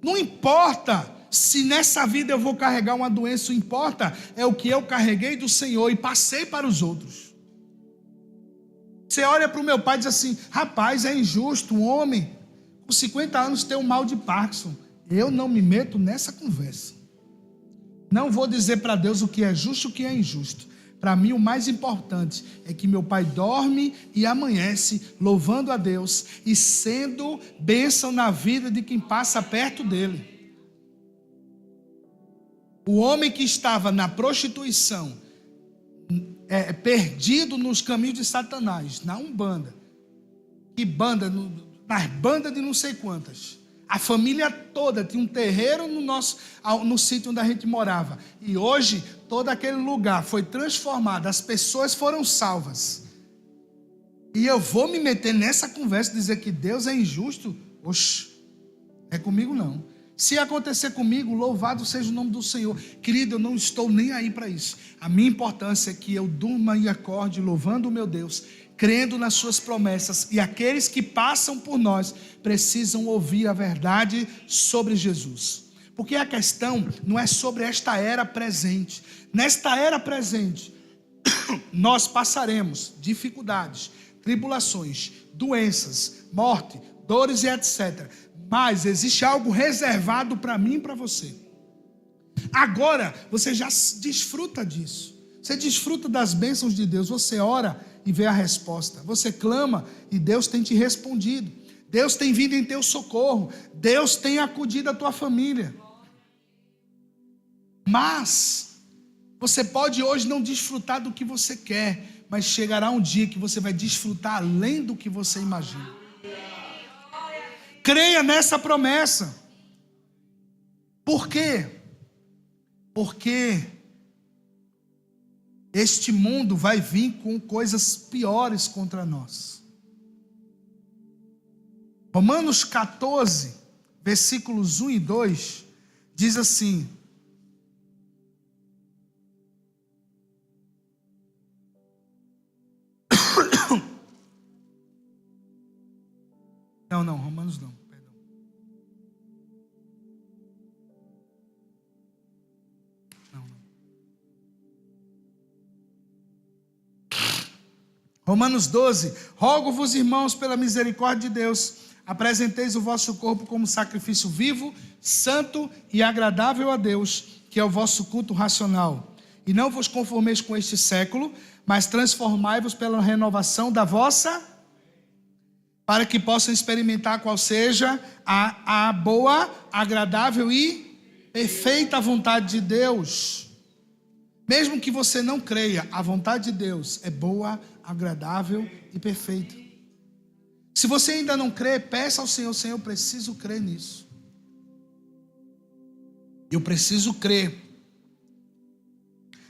Não importa se nessa vida eu vou carregar uma doença, o que importa é o que eu carreguei do Senhor e passei para os outros. Você olha para o meu pai e diz assim: rapaz, é injusto um homem com 50 anos ter um mal de Parkinson. Eu não me meto nessa conversa. Não vou dizer para Deus o que é justo e o que é injusto. Para mim o mais importante é que meu pai dorme e amanhece louvando a Deus e sendo bênção na vida de quem passa perto dele. O homem que estava na prostituição, perdido nos caminhos de Satanás, na Umbanda, nas bandas de não sei quantas. A família toda tinha um terreiro no sítio onde a gente morava. E hoje, todo aquele lugar foi transformado. As pessoas foram salvas. E eu vou me meter nessa conversa e dizer que Deus é injusto? Oxe, não é comigo não. Se acontecer comigo, louvado seja o nome do Senhor. Querido, eu não estou nem aí para isso. A minha importância é que eu durma e acorde louvando o meu Deus, crendo nas suas promessas. E aqueles que passam por nós precisam ouvir a verdade sobre Jesus. Porque a questão não é sobre esta era presente. Nesta era presente, nós passaremos dificuldades, tribulações, doenças, morte, dores e etc. Mas existe algo reservado para mim e para você. Agora você já desfruta disso. Você desfruta das bênçãos de Deus. Você ora e vê a resposta. Você clama e Deus tem te respondido. Deus tem vindo em teu socorro. Deus tem acudido a tua família. Mas você pode hoje não desfrutar do que você quer, mas chegará um dia que você vai desfrutar além do que você imagina. Creia nessa promessa. Por quê? Porque este mundo vai vir com coisas piores contra nós. Romanos 14, versículos 1 e 2, diz assim: Não, Romanos não, perdão. Não. Romanos 12, rogo-vos, irmãos, pela misericórdia de Deus, apresenteis o vosso corpo como sacrifício vivo, santo e agradável a Deus, que é o vosso culto racional. E não vos conformeis com este século, mas transformai-vos pela renovação da vossa, para que possam experimentar qual seja a boa, agradável e perfeita vontade de Deus. Mesmo que você não creia, a vontade de Deus é boa, agradável e perfeita. Se você ainda não crê, peça ao Senhor: Senhor, eu preciso crer nisso. Eu preciso crer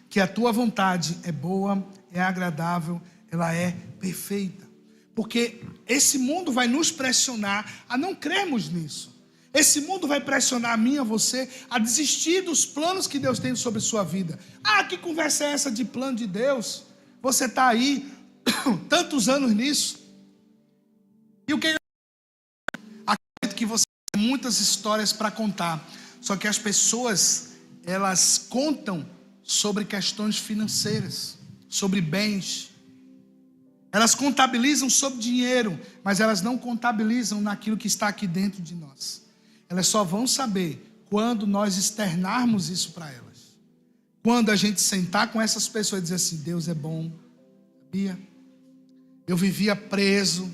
que a tua vontade é boa, é agradável, ela é perfeita. Porque esse mundo vai nos pressionar a não crermos nisso. Esse mundo vai pressionar a mim, a você, a desistir dos planos que Deus tem sobre a sua vida. Ah, que conversa é essa de plano de Deus? Você está aí tantos anos nisso. E o que? Acredito que você tem muitas histórias para contar. Só que as pessoas, elas contam sobre questões financeiras, sobre bens. Elas contabilizam sobre dinheiro, mas elas não contabilizam naquilo que está aqui dentro de nós. Elas só vão saber quando nós externarmos isso para elas. Quando a gente sentar com essas pessoas e dizer assim: Deus é bom, sabia? Eu vivia preso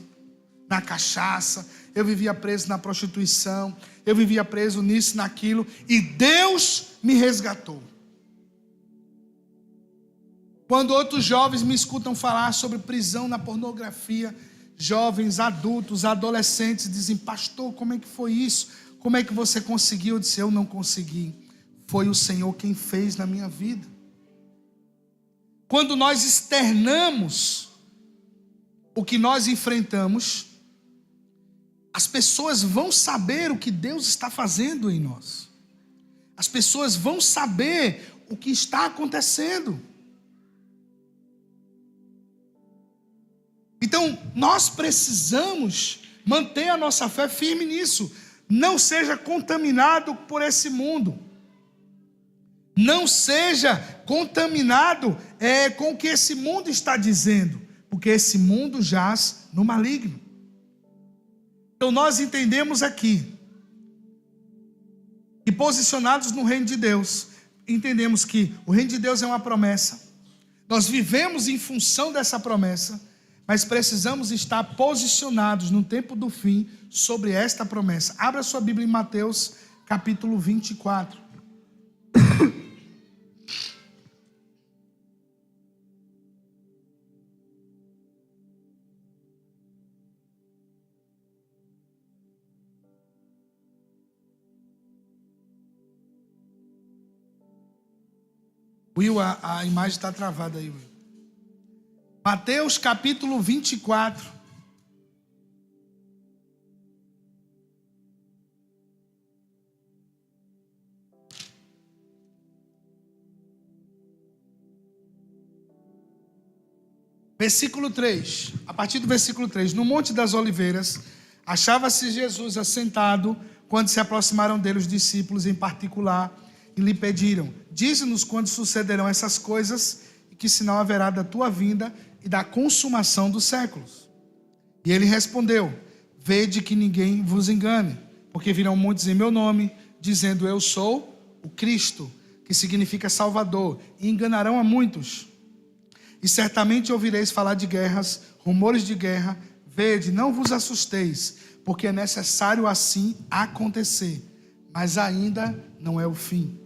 na cachaça, eu vivia preso na prostituição, eu vivia preso nisso, naquilo, e Deus me resgatou. Quando outros jovens me escutam falar sobre prisão na pornografia, jovens, adultos, adolescentes dizem: pastor, como é que foi isso? Como é que você conseguiu? Eu disse: eu não consegui, foi o Senhor quem fez na minha vida. Quando nós externamos o que nós enfrentamos, as pessoas vão saber o que Deus está fazendo em nós. As pessoas vão saber o que está acontecendo. Então, nós precisamos manter a nossa fé firme nisso. Não seja contaminado por esse mundo. Não seja contaminado com o que esse mundo está dizendo, porque esse mundo jaz no maligno. Então, nós entendemos aqui que, posicionados no reino de Deus, entendemos que o reino de Deus é uma promessa. Nós vivemos em função dessa promessa, mas precisamos estar posicionados no tempo do fim sobre esta promessa. Abra sua Bíblia em Mateus capítulo 24. Will, a imagem está travada aí, Will. Mateus capítulo 24. Versículo 3, a partir do versículo 3. No Monte das Oliveiras, achava-se Jesus assentado, quando se aproximaram dele os discípulos em particular, e lhe pediram: dize-nos quando sucederão essas coisas, e que sinal haverá da tua vinda e da consumação dos séculos. E ele respondeu: vede que ninguém vos engane, porque virão muitos em meu nome, dizendo: eu sou o Cristo, que significa Salvador, e enganarão a muitos. E certamente ouvireis falar de guerras, rumores de guerra. Vede, não vos assusteis, porque é necessário assim acontecer, mas ainda não é o fim.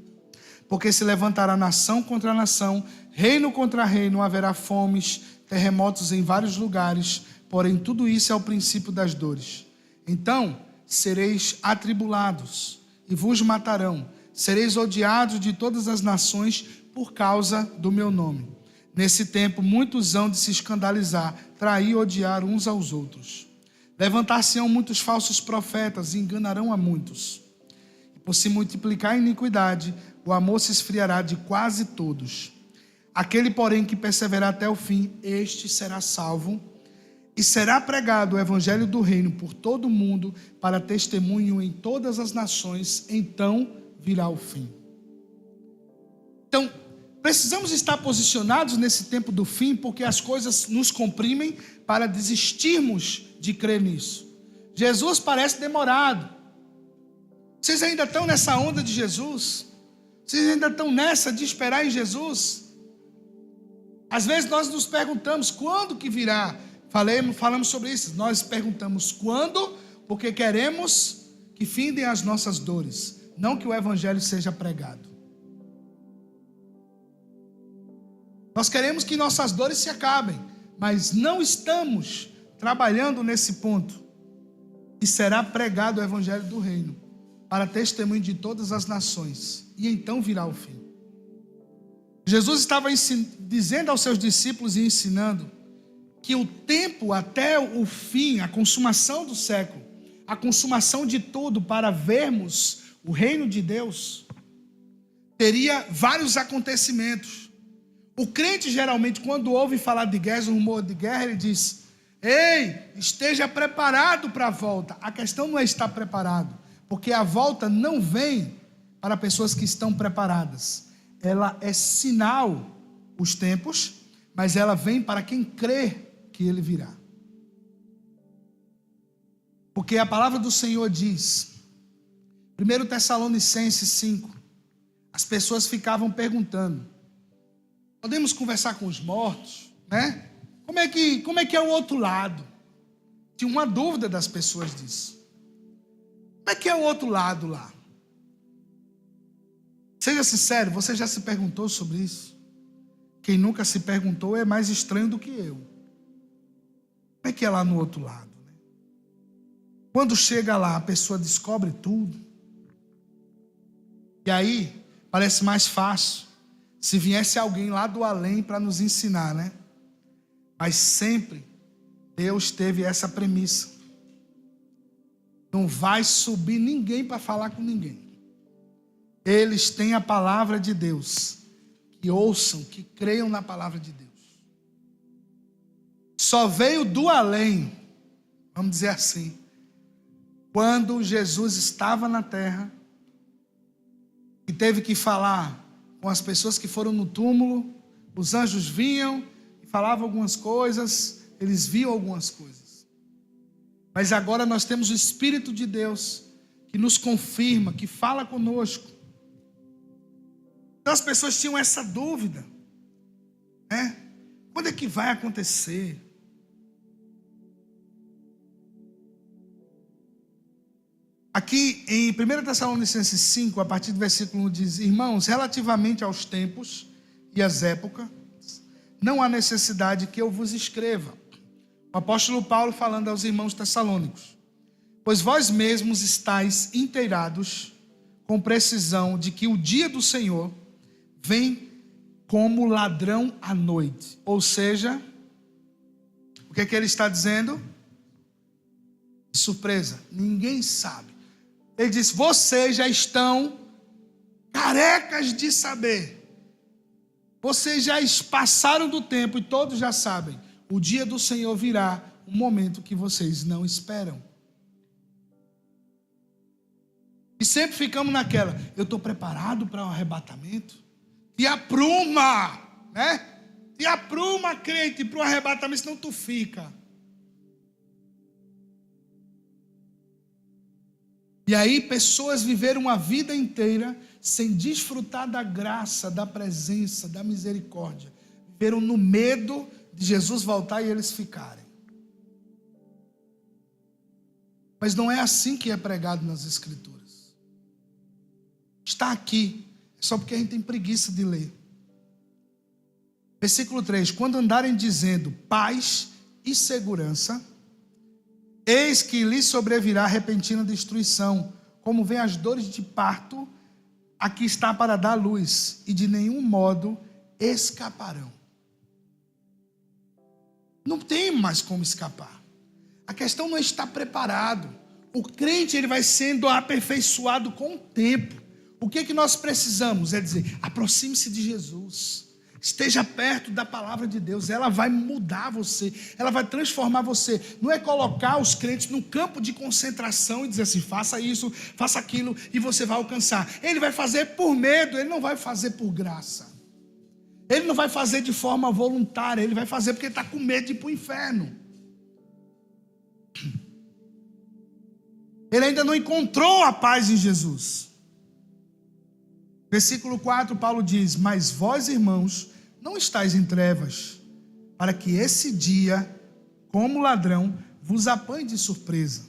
Porque se levantará nação contra nação, reino contra reino, haverá fomes, terremotos em vários lugares, porém tudo isso é o princípio das dores. Então sereis atribulados e vos matarão, sereis odiados de todas as nações por causa do meu nome. Nesse tempo muitos hão de se escandalizar, trair e odiar uns aos outros. Levantar-se-ão muitos falsos profetas e enganarão a muitos. E por se multiplicar a iniquidade, o amor se esfriará de quase todos. Aquele, porém, que perseverar até o fim, este será salvo. E será pregado o evangelho do reino por todo o mundo, para testemunho em todas as nações, então virá o fim. Então, precisamos estar posicionados nesse tempo do fim, porque as coisas nos comprimem para desistirmos de crer nisso. Jesus parece demorado. Vocês ainda estão nessa onda de Jesus? Vocês ainda estão nessa de esperar em Jesus? Às vezes nós nos perguntamos, quando que virá? Falamos sobre isso. Nós perguntamos quando, porque queremos que findem as nossas dores, não que o evangelho seja pregado. Nós queremos que nossas dores se acabem, mas não estamos trabalhando nesse ponto. E será pregado o evangelho do reino, para testemunho de todas as nações, e então virá o fim. Jesus estava dizendo aos seus discípulos e ensinando que o tempo até o fim, a consumação do século, a consumação de tudo para vermos o reino de Deus, teria vários acontecimentos. O crente geralmente, quando ouve falar de guerra, um rumor de guerra, ele diz: ei, esteja preparado para a volta. A questão não é estar preparado, porque a volta não vem para pessoas que estão preparadas. Ela é sinal, os tempos, mas ela vem para quem crê que ele virá. Porque a palavra do Senhor diz, 1 Tessalonicenses 5, as pessoas ficavam perguntando: podemos conversar com os mortos, né? Como é que é o outro lado? Tinha uma dúvida das pessoas disso. Como é que é o outro lado lá? Seja sincero, você já se perguntou sobre isso? Quem nunca se perguntou é mais estranho do que eu. Como é que é lá no outro lado, né? Quando chega lá, a pessoa descobre tudo. E aí, parece mais fácil se viesse alguém lá do além para nos ensinar, né? Mas sempre Deus teve essa premissa: não vai subir ninguém para falar com ninguém. Eles têm a palavra de Deus, que ouçam, que creiam na palavra de Deus. Só veio do além, vamos dizer assim, quando Jesus estava na terra e teve que falar com as pessoas que foram no túmulo. Os anjos vinham e falavam algumas coisas, eles viam algumas coisas. Mas agora nós temos o Espírito de Deus que nos confirma, que fala conosco. Então as pessoas tinham essa dúvida, né? Quando é que vai acontecer? Aqui em 1 Tessalonicenses 5, a partir do versículo 1, diz: irmãos, relativamente aos tempos e às épocas, não há necessidade que eu vos escreva. O apóstolo Paulo falando aos irmãos tessalônicos: pois vós mesmos estáis inteirados com precisão de que o dia do Senhor vem como ladrão à noite. Ou seja, o que é que ele está dizendo? Surpresa, ninguém sabe. Ele diz: vocês já estão carecas de saber. Vocês já passaram do tempo e todos já sabem. o dia do Senhor virá, um momento que vocês não esperam. E sempre ficamos naquela, eu estou preparado para o arrebatamento? Te apruma, né? Te apruma, crente, para o arrebatamento, senão tu fica. E aí pessoas viveram uma vida inteira sem desfrutar da graça, da presença, da misericórdia. Viveram no medo de Jesus voltar e eles ficarem. Mas não é assim que é pregado nas Escrituras. Está aqui, só porque a gente tem preguiça de ler. Versículo 3: quando andarem dizendo paz e segurança, eis que lhes sobrevirá repentina destruição, como vem as dores de parto, aqui está para dar luz, e de nenhum modo escaparão. Não tem mais como escapar. A questão não é estar preparado. O crente, ele vai sendo aperfeiçoado com o tempo. O que nós precisamos? É dizer, aproxime-se de Jesus. Esteja perto da palavra de Deus. Ela vai mudar você. Ela vai transformar você. Não é colocar os crentes num campo de concentração e dizer assim, faça isso, faça aquilo e você vai alcançar. Ele vai fazer por medo, ele não vai fazer por graça. Ele não vai fazer de forma voluntária, ele vai fazer porque ele está com medo de ir para o inferno. Ele ainda não encontrou a paz em Jesus. Versículo 4, Paulo diz, mas vós, irmãos, não estáis em trevas, para que esse dia, como ladrão, vos apanhe de surpresa.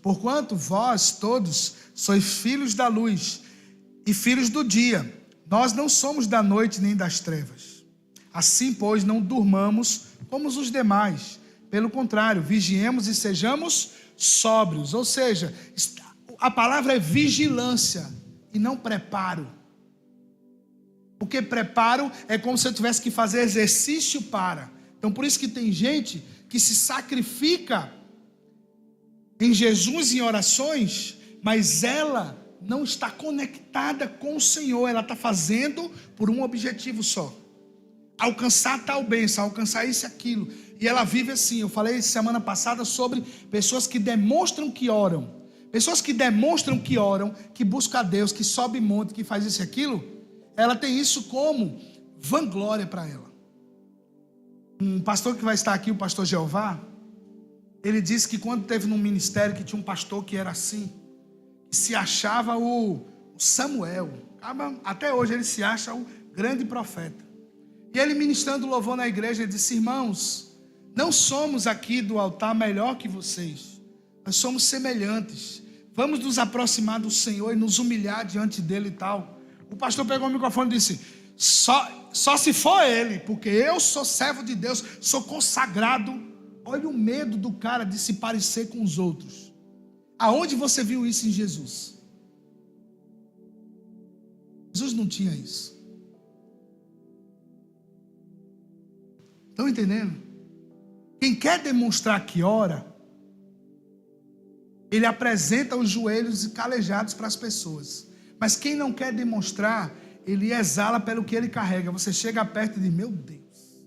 Porquanto vós todos sois filhos da luz e filhos do dia. Nós não somos da noite nem das trevas. Assim, pois, não durmamos como os demais. Pelo contrário, vigiemos e sejamos sóbrios. Ou seja, a palavra é vigilância e não preparo. Porque preparo é como se eu tivesse que fazer exercício para. Então por isso que tem gente que se sacrifica em jejuns e em orações, mas ela não está conectada com o Senhor. Ela está fazendo por um objetivo só: alcançar tal bênção, alcançar isso e aquilo. E ela vive assim. Eu falei semana passada sobre pessoas que demonstram que oram. Pessoas que demonstram que oram, que buscam a Deus, que sobe monte, que faz isso e aquilo, ela tem isso como vanglória para ela. Um pastor que vai estar aqui, o pastor Jeová, ele disse que quando teve num ministério que tinha um pastor que era assim, que se achava o Samuel, até hoje ele se acha o grande profeta. E ele ministrando louvor na igreja, ele disse, irmãos, não somos aqui do altar melhor que vocês, nós somos semelhantes. Vamos nos aproximar do Senhor e nos humilhar diante dele e tal. O pastor pegou o microfone e disse, só se for ele, porque eu sou servo de Deus, sou consagrado. Olha o medo do cara de se parecer com os outros. Aonde você viu isso em Jesus? Jesus não tinha isso. Estão entendendo? Quem quer demonstrar que ora, ele apresenta os joelhos calejados para as pessoas. Mas quem não quer demonstrar, ele exala pelo que ele carrega. Você chega perto e diz, meu Deus,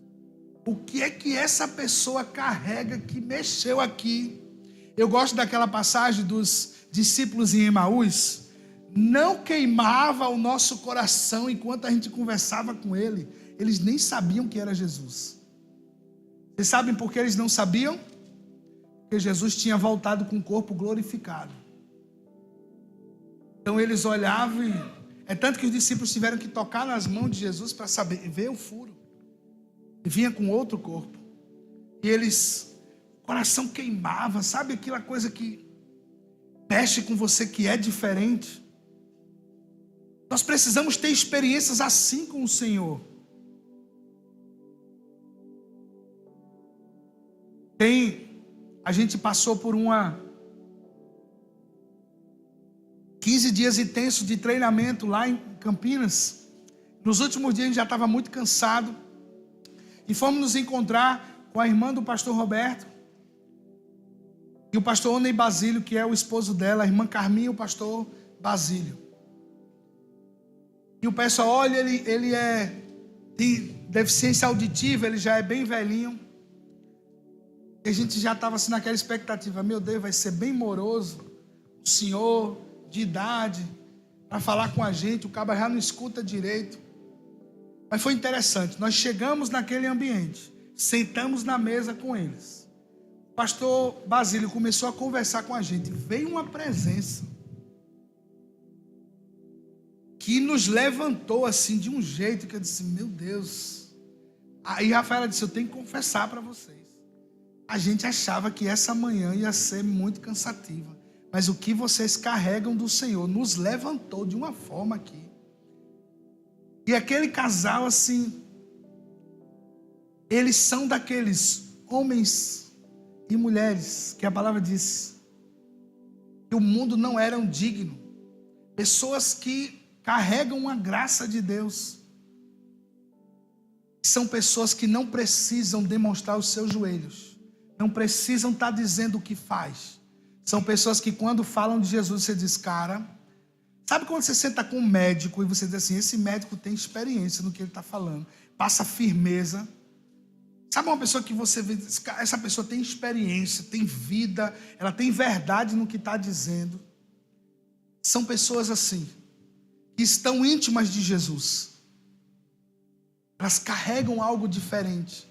o que é que essa pessoa carrega que mexeu aqui? Eu gosto daquela passagem dos discípulos em Emaús. Não queimava o nosso coração enquanto a gente conversava com ele. Eles nem sabiam que era Jesus. Vocês sabem por que eles não sabiam? Porque Jesus tinha voltado com o corpo glorificado. Então eles olhavam e... É tanto que os discípulos tiveram que tocar nas mãos de Jesus para saber, ver o furo. E vinha com outro corpo. E eles... O coração queimava, sabe aquela coisa que mexe com você, que é diferente? Nós precisamos ter experiências assim com o Senhor. A gente passou por 15 dias intensos de treinamento lá em Campinas. Nos últimos dias a gente já estava muito cansado. E fomos nos encontrar com a irmã do pastor Roberto. E o pastor Onei Basílio, que é o esposo dela, a irmã Carminha e o pastor Basílio. E o pessoal, olha, ele tem deficiência auditiva, ele já é bem velhinho. E a gente já estava assim naquela expectativa, meu Deus, vai ser bem moroso, o senhor de idade, para falar com a gente, o cabo já não escuta direito. Mas foi interessante, nós chegamos naquele ambiente, sentamos na mesa com eles. O pastor Basílio começou a conversar com a gente, veio uma presença que nos levantou assim de um jeito que eu disse, meu Deus. Aí Rafaela disse, eu tenho que confessar para vocês. A gente achava que essa manhã ia ser muito cansativa, mas o que vocês carregam do Senhor nos levantou de uma forma aqui. E aquele casal assim, eles são daqueles homens e mulheres que a palavra diz que o mundo não era digno. Pessoas que carregam a graça de Deus. São pessoas que não precisam demonstrar os seus joelhos. Não precisam estar dizendo o que faz. São pessoas que quando falam de Jesus, você diz, cara... Sabe quando você senta com um médico e você diz assim, esse médico tem experiência no que ele está falando. Passa firmeza. Sabe uma pessoa que você vê, essa pessoa tem experiência, tem vida, ela tem verdade no que está dizendo. São pessoas assim, que estão íntimas de Jesus. Elas carregam algo diferente.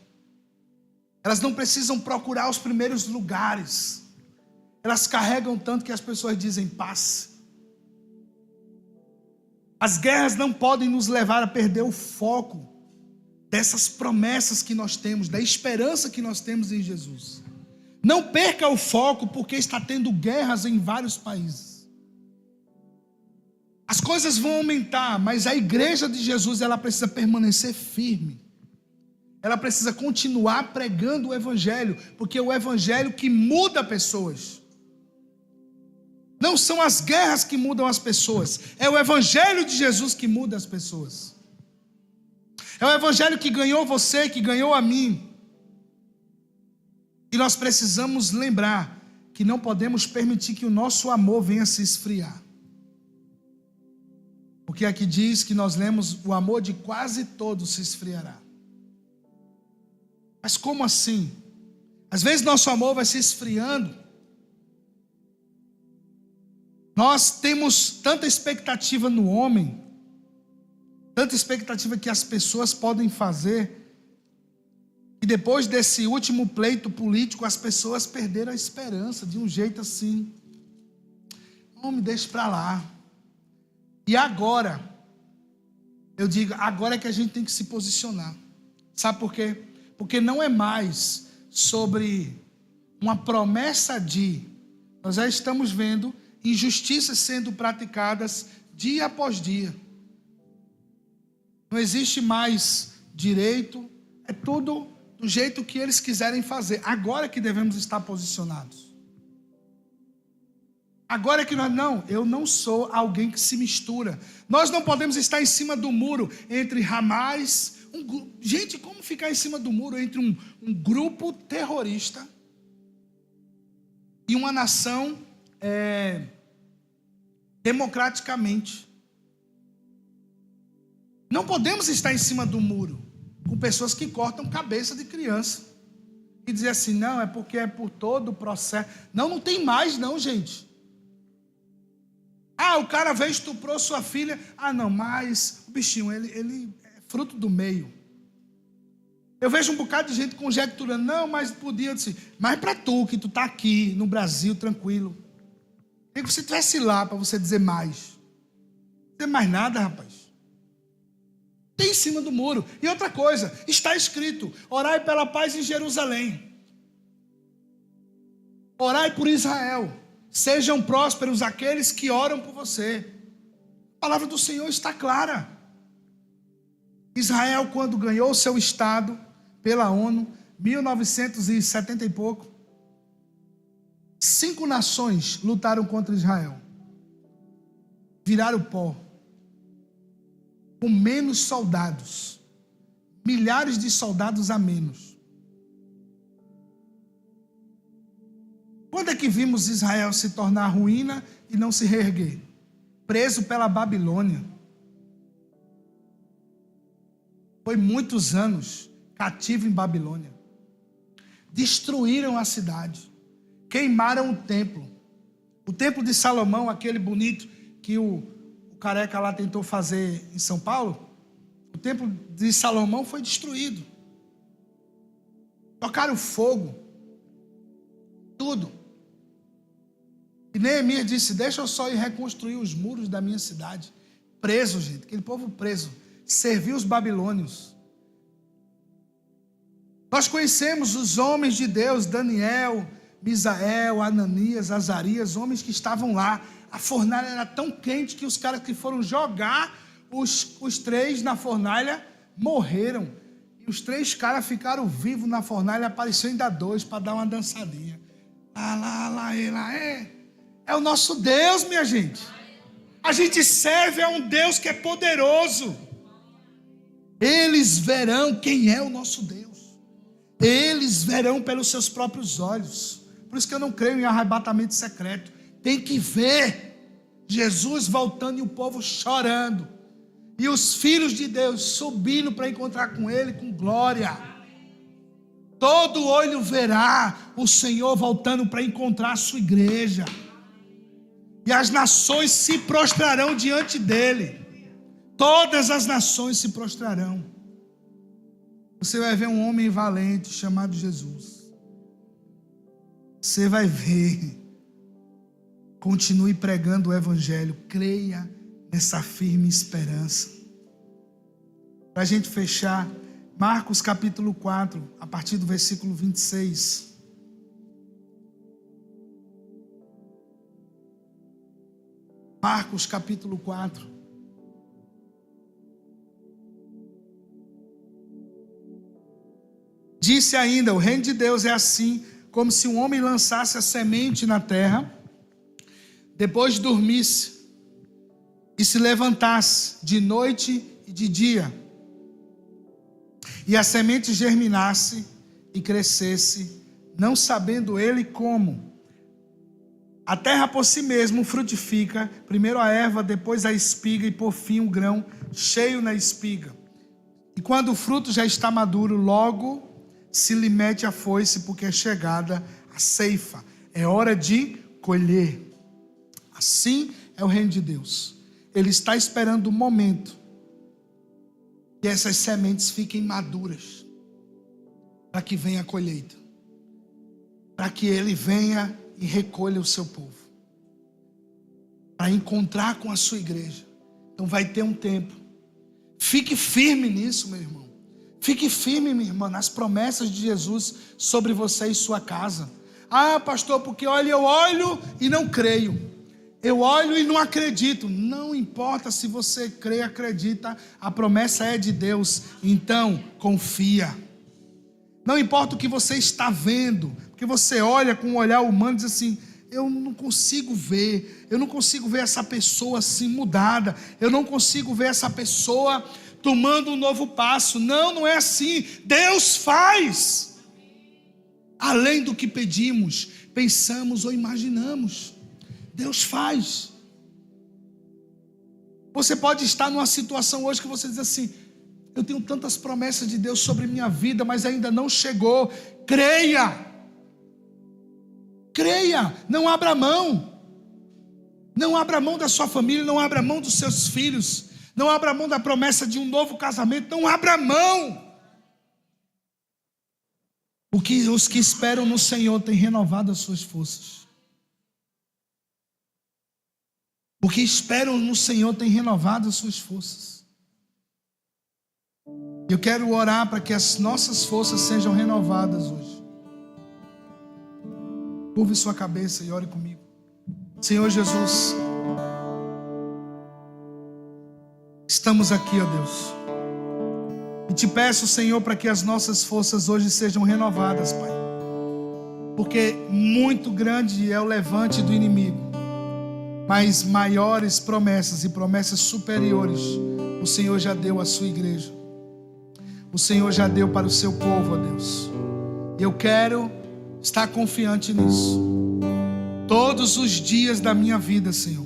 Elas não precisam procurar os primeiros lugares. Elas carregam tanto que as pessoas dizem, passe. As guerras não podem nos levar a perder o foco dessas promessas que nós temos, da esperança que nós temos em Jesus. Não perca o foco porque está tendo guerras em vários países. As coisas vão aumentar, mas a igreja de Jesus, ela precisa permanecer firme. Ela precisa continuar pregando o evangelho, porque é o evangelho que muda pessoas. Não são as guerras que mudam as pessoas, é o evangelho de Jesus que muda as pessoas. É o evangelho que ganhou você, que ganhou a mim. E nós precisamos lembrar que não podemos permitir que o nosso amor venha se esfriar. Porque aqui diz que nós lemos, o amor de quase todos se esfriará. Mas como assim? Às vezes nosso amor vai se esfriando. Nós temos tanta expectativa no homem, tanta expectativa que as pessoas podem fazer, e depois desse último pleito político, as pessoas perderam a esperança de um jeito assim. Não me deixe para lá. E agora, eu digo, agora é que a gente tem que se posicionar. Sabe por quê? Porque não é mais sobre uma promessa de, nós já estamos vendo injustiças sendo praticadas dia após dia. Não existe mais direito, é tudo do jeito que eles quiserem fazer. Agora que devemos estar posicionados. Agora que eu não sou alguém que se mistura. Nós não podemos estar em cima do muro entre Hamas, gente, como ficar em cima do muro entre um grupo terrorista e uma nação democraticamente? Não podemos estar em cima do muro com pessoas que cortam cabeça de criança e dizer assim, não, é porque é por todo o processo. Não tem mais não, gente. Ah, o cara veio, estuprou sua filha. Ah, não, mas o bichinho, ele é fruto do meio. Eu vejo um bocado de gente conjecturando, não, mas podia dizer, mas para tu, que tu tá aqui no Brasil, tranquilo. Queria que você estivesse lá para você dizer mais. Não tem mais nada, rapaz. Tem em cima do muro. E outra coisa, está escrito, orai pela paz em Jerusalém. Orai por Israel. Sejam prósperos aqueles que oram por você. A palavra do Senhor está clara. Israel, quando ganhou seu estado pela ONU, 1970 e pouco, 5 nações lutaram contra Israel. Viraram pó. Com menos soldados. Milhares de soldados a menos. Quando é que vimos Israel se tornar ruína e não se reerguer? Preso pela Babilônia. Foi muitos anos cativo em Babilônia. destruíram a cidade, queimaram o templo. O templo de Salomão, aquele bonito que o careca lá tentou fazer em São Paulo, o templo de Salomão foi destruído. Tocaram fogo, tudo. E Neemias disse: deixa eu só ir reconstruir os muros da minha cidade. Preso, gente, aquele povo preso, serviu os babilônios. Nós conhecemos os homens de Deus, Daniel, Misael, Ananias, Azarias, homens que estavam lá. A fornalha era tão quente que os caras que foram jogar os três na fornalha morreram. E os três caras ficaram vivos na fornalha, apareceu ainda dois para dar uma dançadinha. É o nosso Deus, minha gente. A gente serve a um Deus que é poderoso. Eles verão quem é o nosso Deus. Eles verão pelos seus próprios olhos. Por isso que eu não creio em arrebatamento secreto. Tem que ver Jesus voltando e o povo chorando. E os filhos de Deus subindo para encontrar com Ele com glória. Todo olho verá o Senhor voltando para encontrar a sua igreja. E as nações se prostrarão diante dEle. Todas as nações se prostrarão. Você vai ver um homem valente chamado Jesus. Você vai ver. Continue pregando o evangelho. Creia nessa firme esperança. Para a gente fechar, Marcos capítulo 4, a partir do versículo 26. Marcos capítulo 4. Disse ainda: o reino de Deus é assim, como se um homem lançasse a semente na terra, depois dormisse e se levantasse de noite e de dia, e a semente germinasse e crescesse, não sabendo ele como. A terra por si mesmo frutifica, primeiro a erva, depois a espiga e por fim o grão cheio na espiga. E quando o fruto já está maduro, logo se lhe mete a foice, porque é chegada a ceifa. É hora de colher. Assim é o reino de Deus. Ele está esperando o momento que essas sementes fiquem maduras, para que venha a colheita, para que Ele venha e recolha o seu povo, para encontrar com a sua igreja. Então vai ter um tempo. Fique firme nisso, meu irmão. Fique firme, minha irmã, nas promessas de Jesus sobre você e sua casa. Ah, pastor, porque olha, eu olho e não creio. Eu olho e não acredito. Não importa se você crê, acredita, a promessa é de Deus. Então, confia. Não importa o que você está vendo, porque você olha com um olhar humano e diz assim: eu não consigo ver essa pessoa assim mudada, eu não consigo ver essa pessoa tomando um novo passo. Não, não é assim. Deus faz além do que pedimos, pensamos ou imaginamos. Deus faz. Você pode estar numa situação hoje que você diz assim: eu tenho tantas promessas de Deus sobre minha vida, mas ainda não chegou. Creia. Creia, não abra mão. Não abra mão da sua família, não abra mão dos seus filhos, não abra mão da promessa de um novo casamento, não abra mão. Porque os que esperam no Senhor têm renovado as suas forças. Os que esperam no Senhor têm renovado as suas forças. Eu quero orar para que as nossas forças sejam renovadas hoje. Curve sua cabeça e ore comigo. Senhor Jesus, estamos aqui, ó Deus, e te peço, Senhor, para que as nossas forças hoje sejam renovadas, Pai, porque muito grande é o levante do inimigo, mas maiores promessas e promessas superiores o Senhor já deu à sua igreja, o Senhor já deu para o seu povo, ó Deus. Eu quero estar confiante nisso todos os dias da minha vida, Senhor.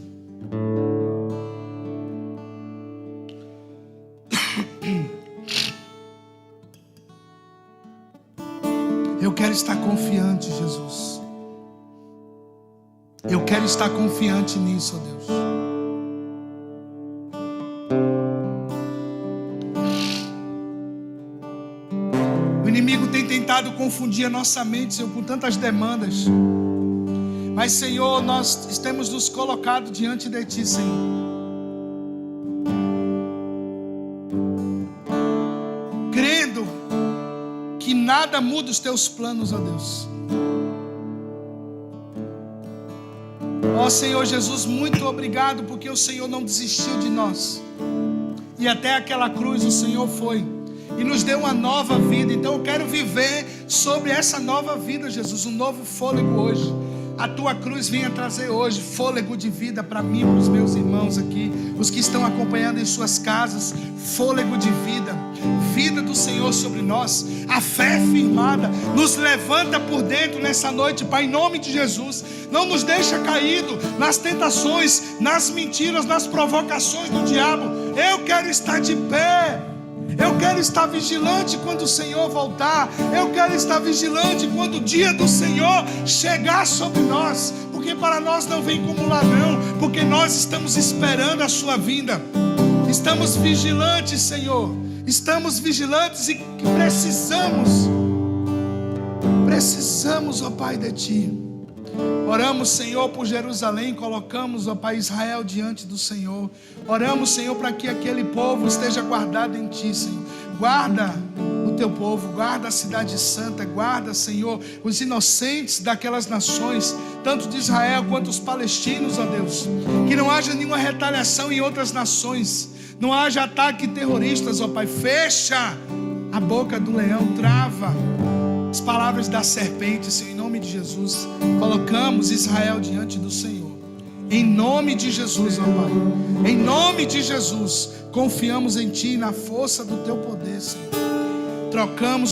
Eu quero estar confiante Eu quero estar confiante nisso, ó Deus. O inimigo tem tentado confundir a nossa mente, Senhor, com tantas demandas. Mas, Senhor, nós temos nos colocado diante de Ti, Senhor. Crendo que nada muda os Teus planos, ó Deus. Ó Senhor Jesus, muito obrigado, porque o Senhor não desistiu de nós. E até aquela cruz o Senhor foi e nos deu uma nova vida. Então eu quero viver sobre essa nova vida, Jesus, um novo fôlego hoje. A Tua cruz venha trazer hoje fôlego de vida para mim, para os meus irmãos aqui, os que estão acompanhando em suas casas, fôlego de vida, vida do Senhor sobre nós, a fé firmada, nos levanta por dentro nessa noite, Pai, em nome de Jesus. Não nos deixa caído nas tentações, nas mentiras, nas provocações do diabo. Eu quero estar de pé. Eu quero estar vigilante quando o Senhor voltar. Eu quero estar vigilante quando o dia do Senhor chegar sobre nós. Porque para nós não vem como ladrão, porque nós estamos esperando a sua vinda. Estamos vigilantes, Senhor. Estamos vigilantes e precisamos, ó Pai, de Ti. Oramos, Senhor, por Jerusalém, colocamos, ó Pai, Israel diante do Senhor. Oramos, Senhor, para que aquele povo esteja guardado em Ti, Senhor. Guarda o Teu povo, guarda a cidade santa, guarda, Senhor, os inocentes daquelas nações, tanto de Israel quanto os palestinos, ó Deus. Que não haja nenhuma retaliação em outras nações, não haja ataque terroristas, ó Pai. Fecha a boca do leão, trava as palavras da serpente, Senhor, em nome de Jesus. Colocamos Israel diante do Senhor, em nome de Jesus, ó Pai, em nome de Jesus. Confiamos em Ti, na força do Teu poder, Senhor. Trocamos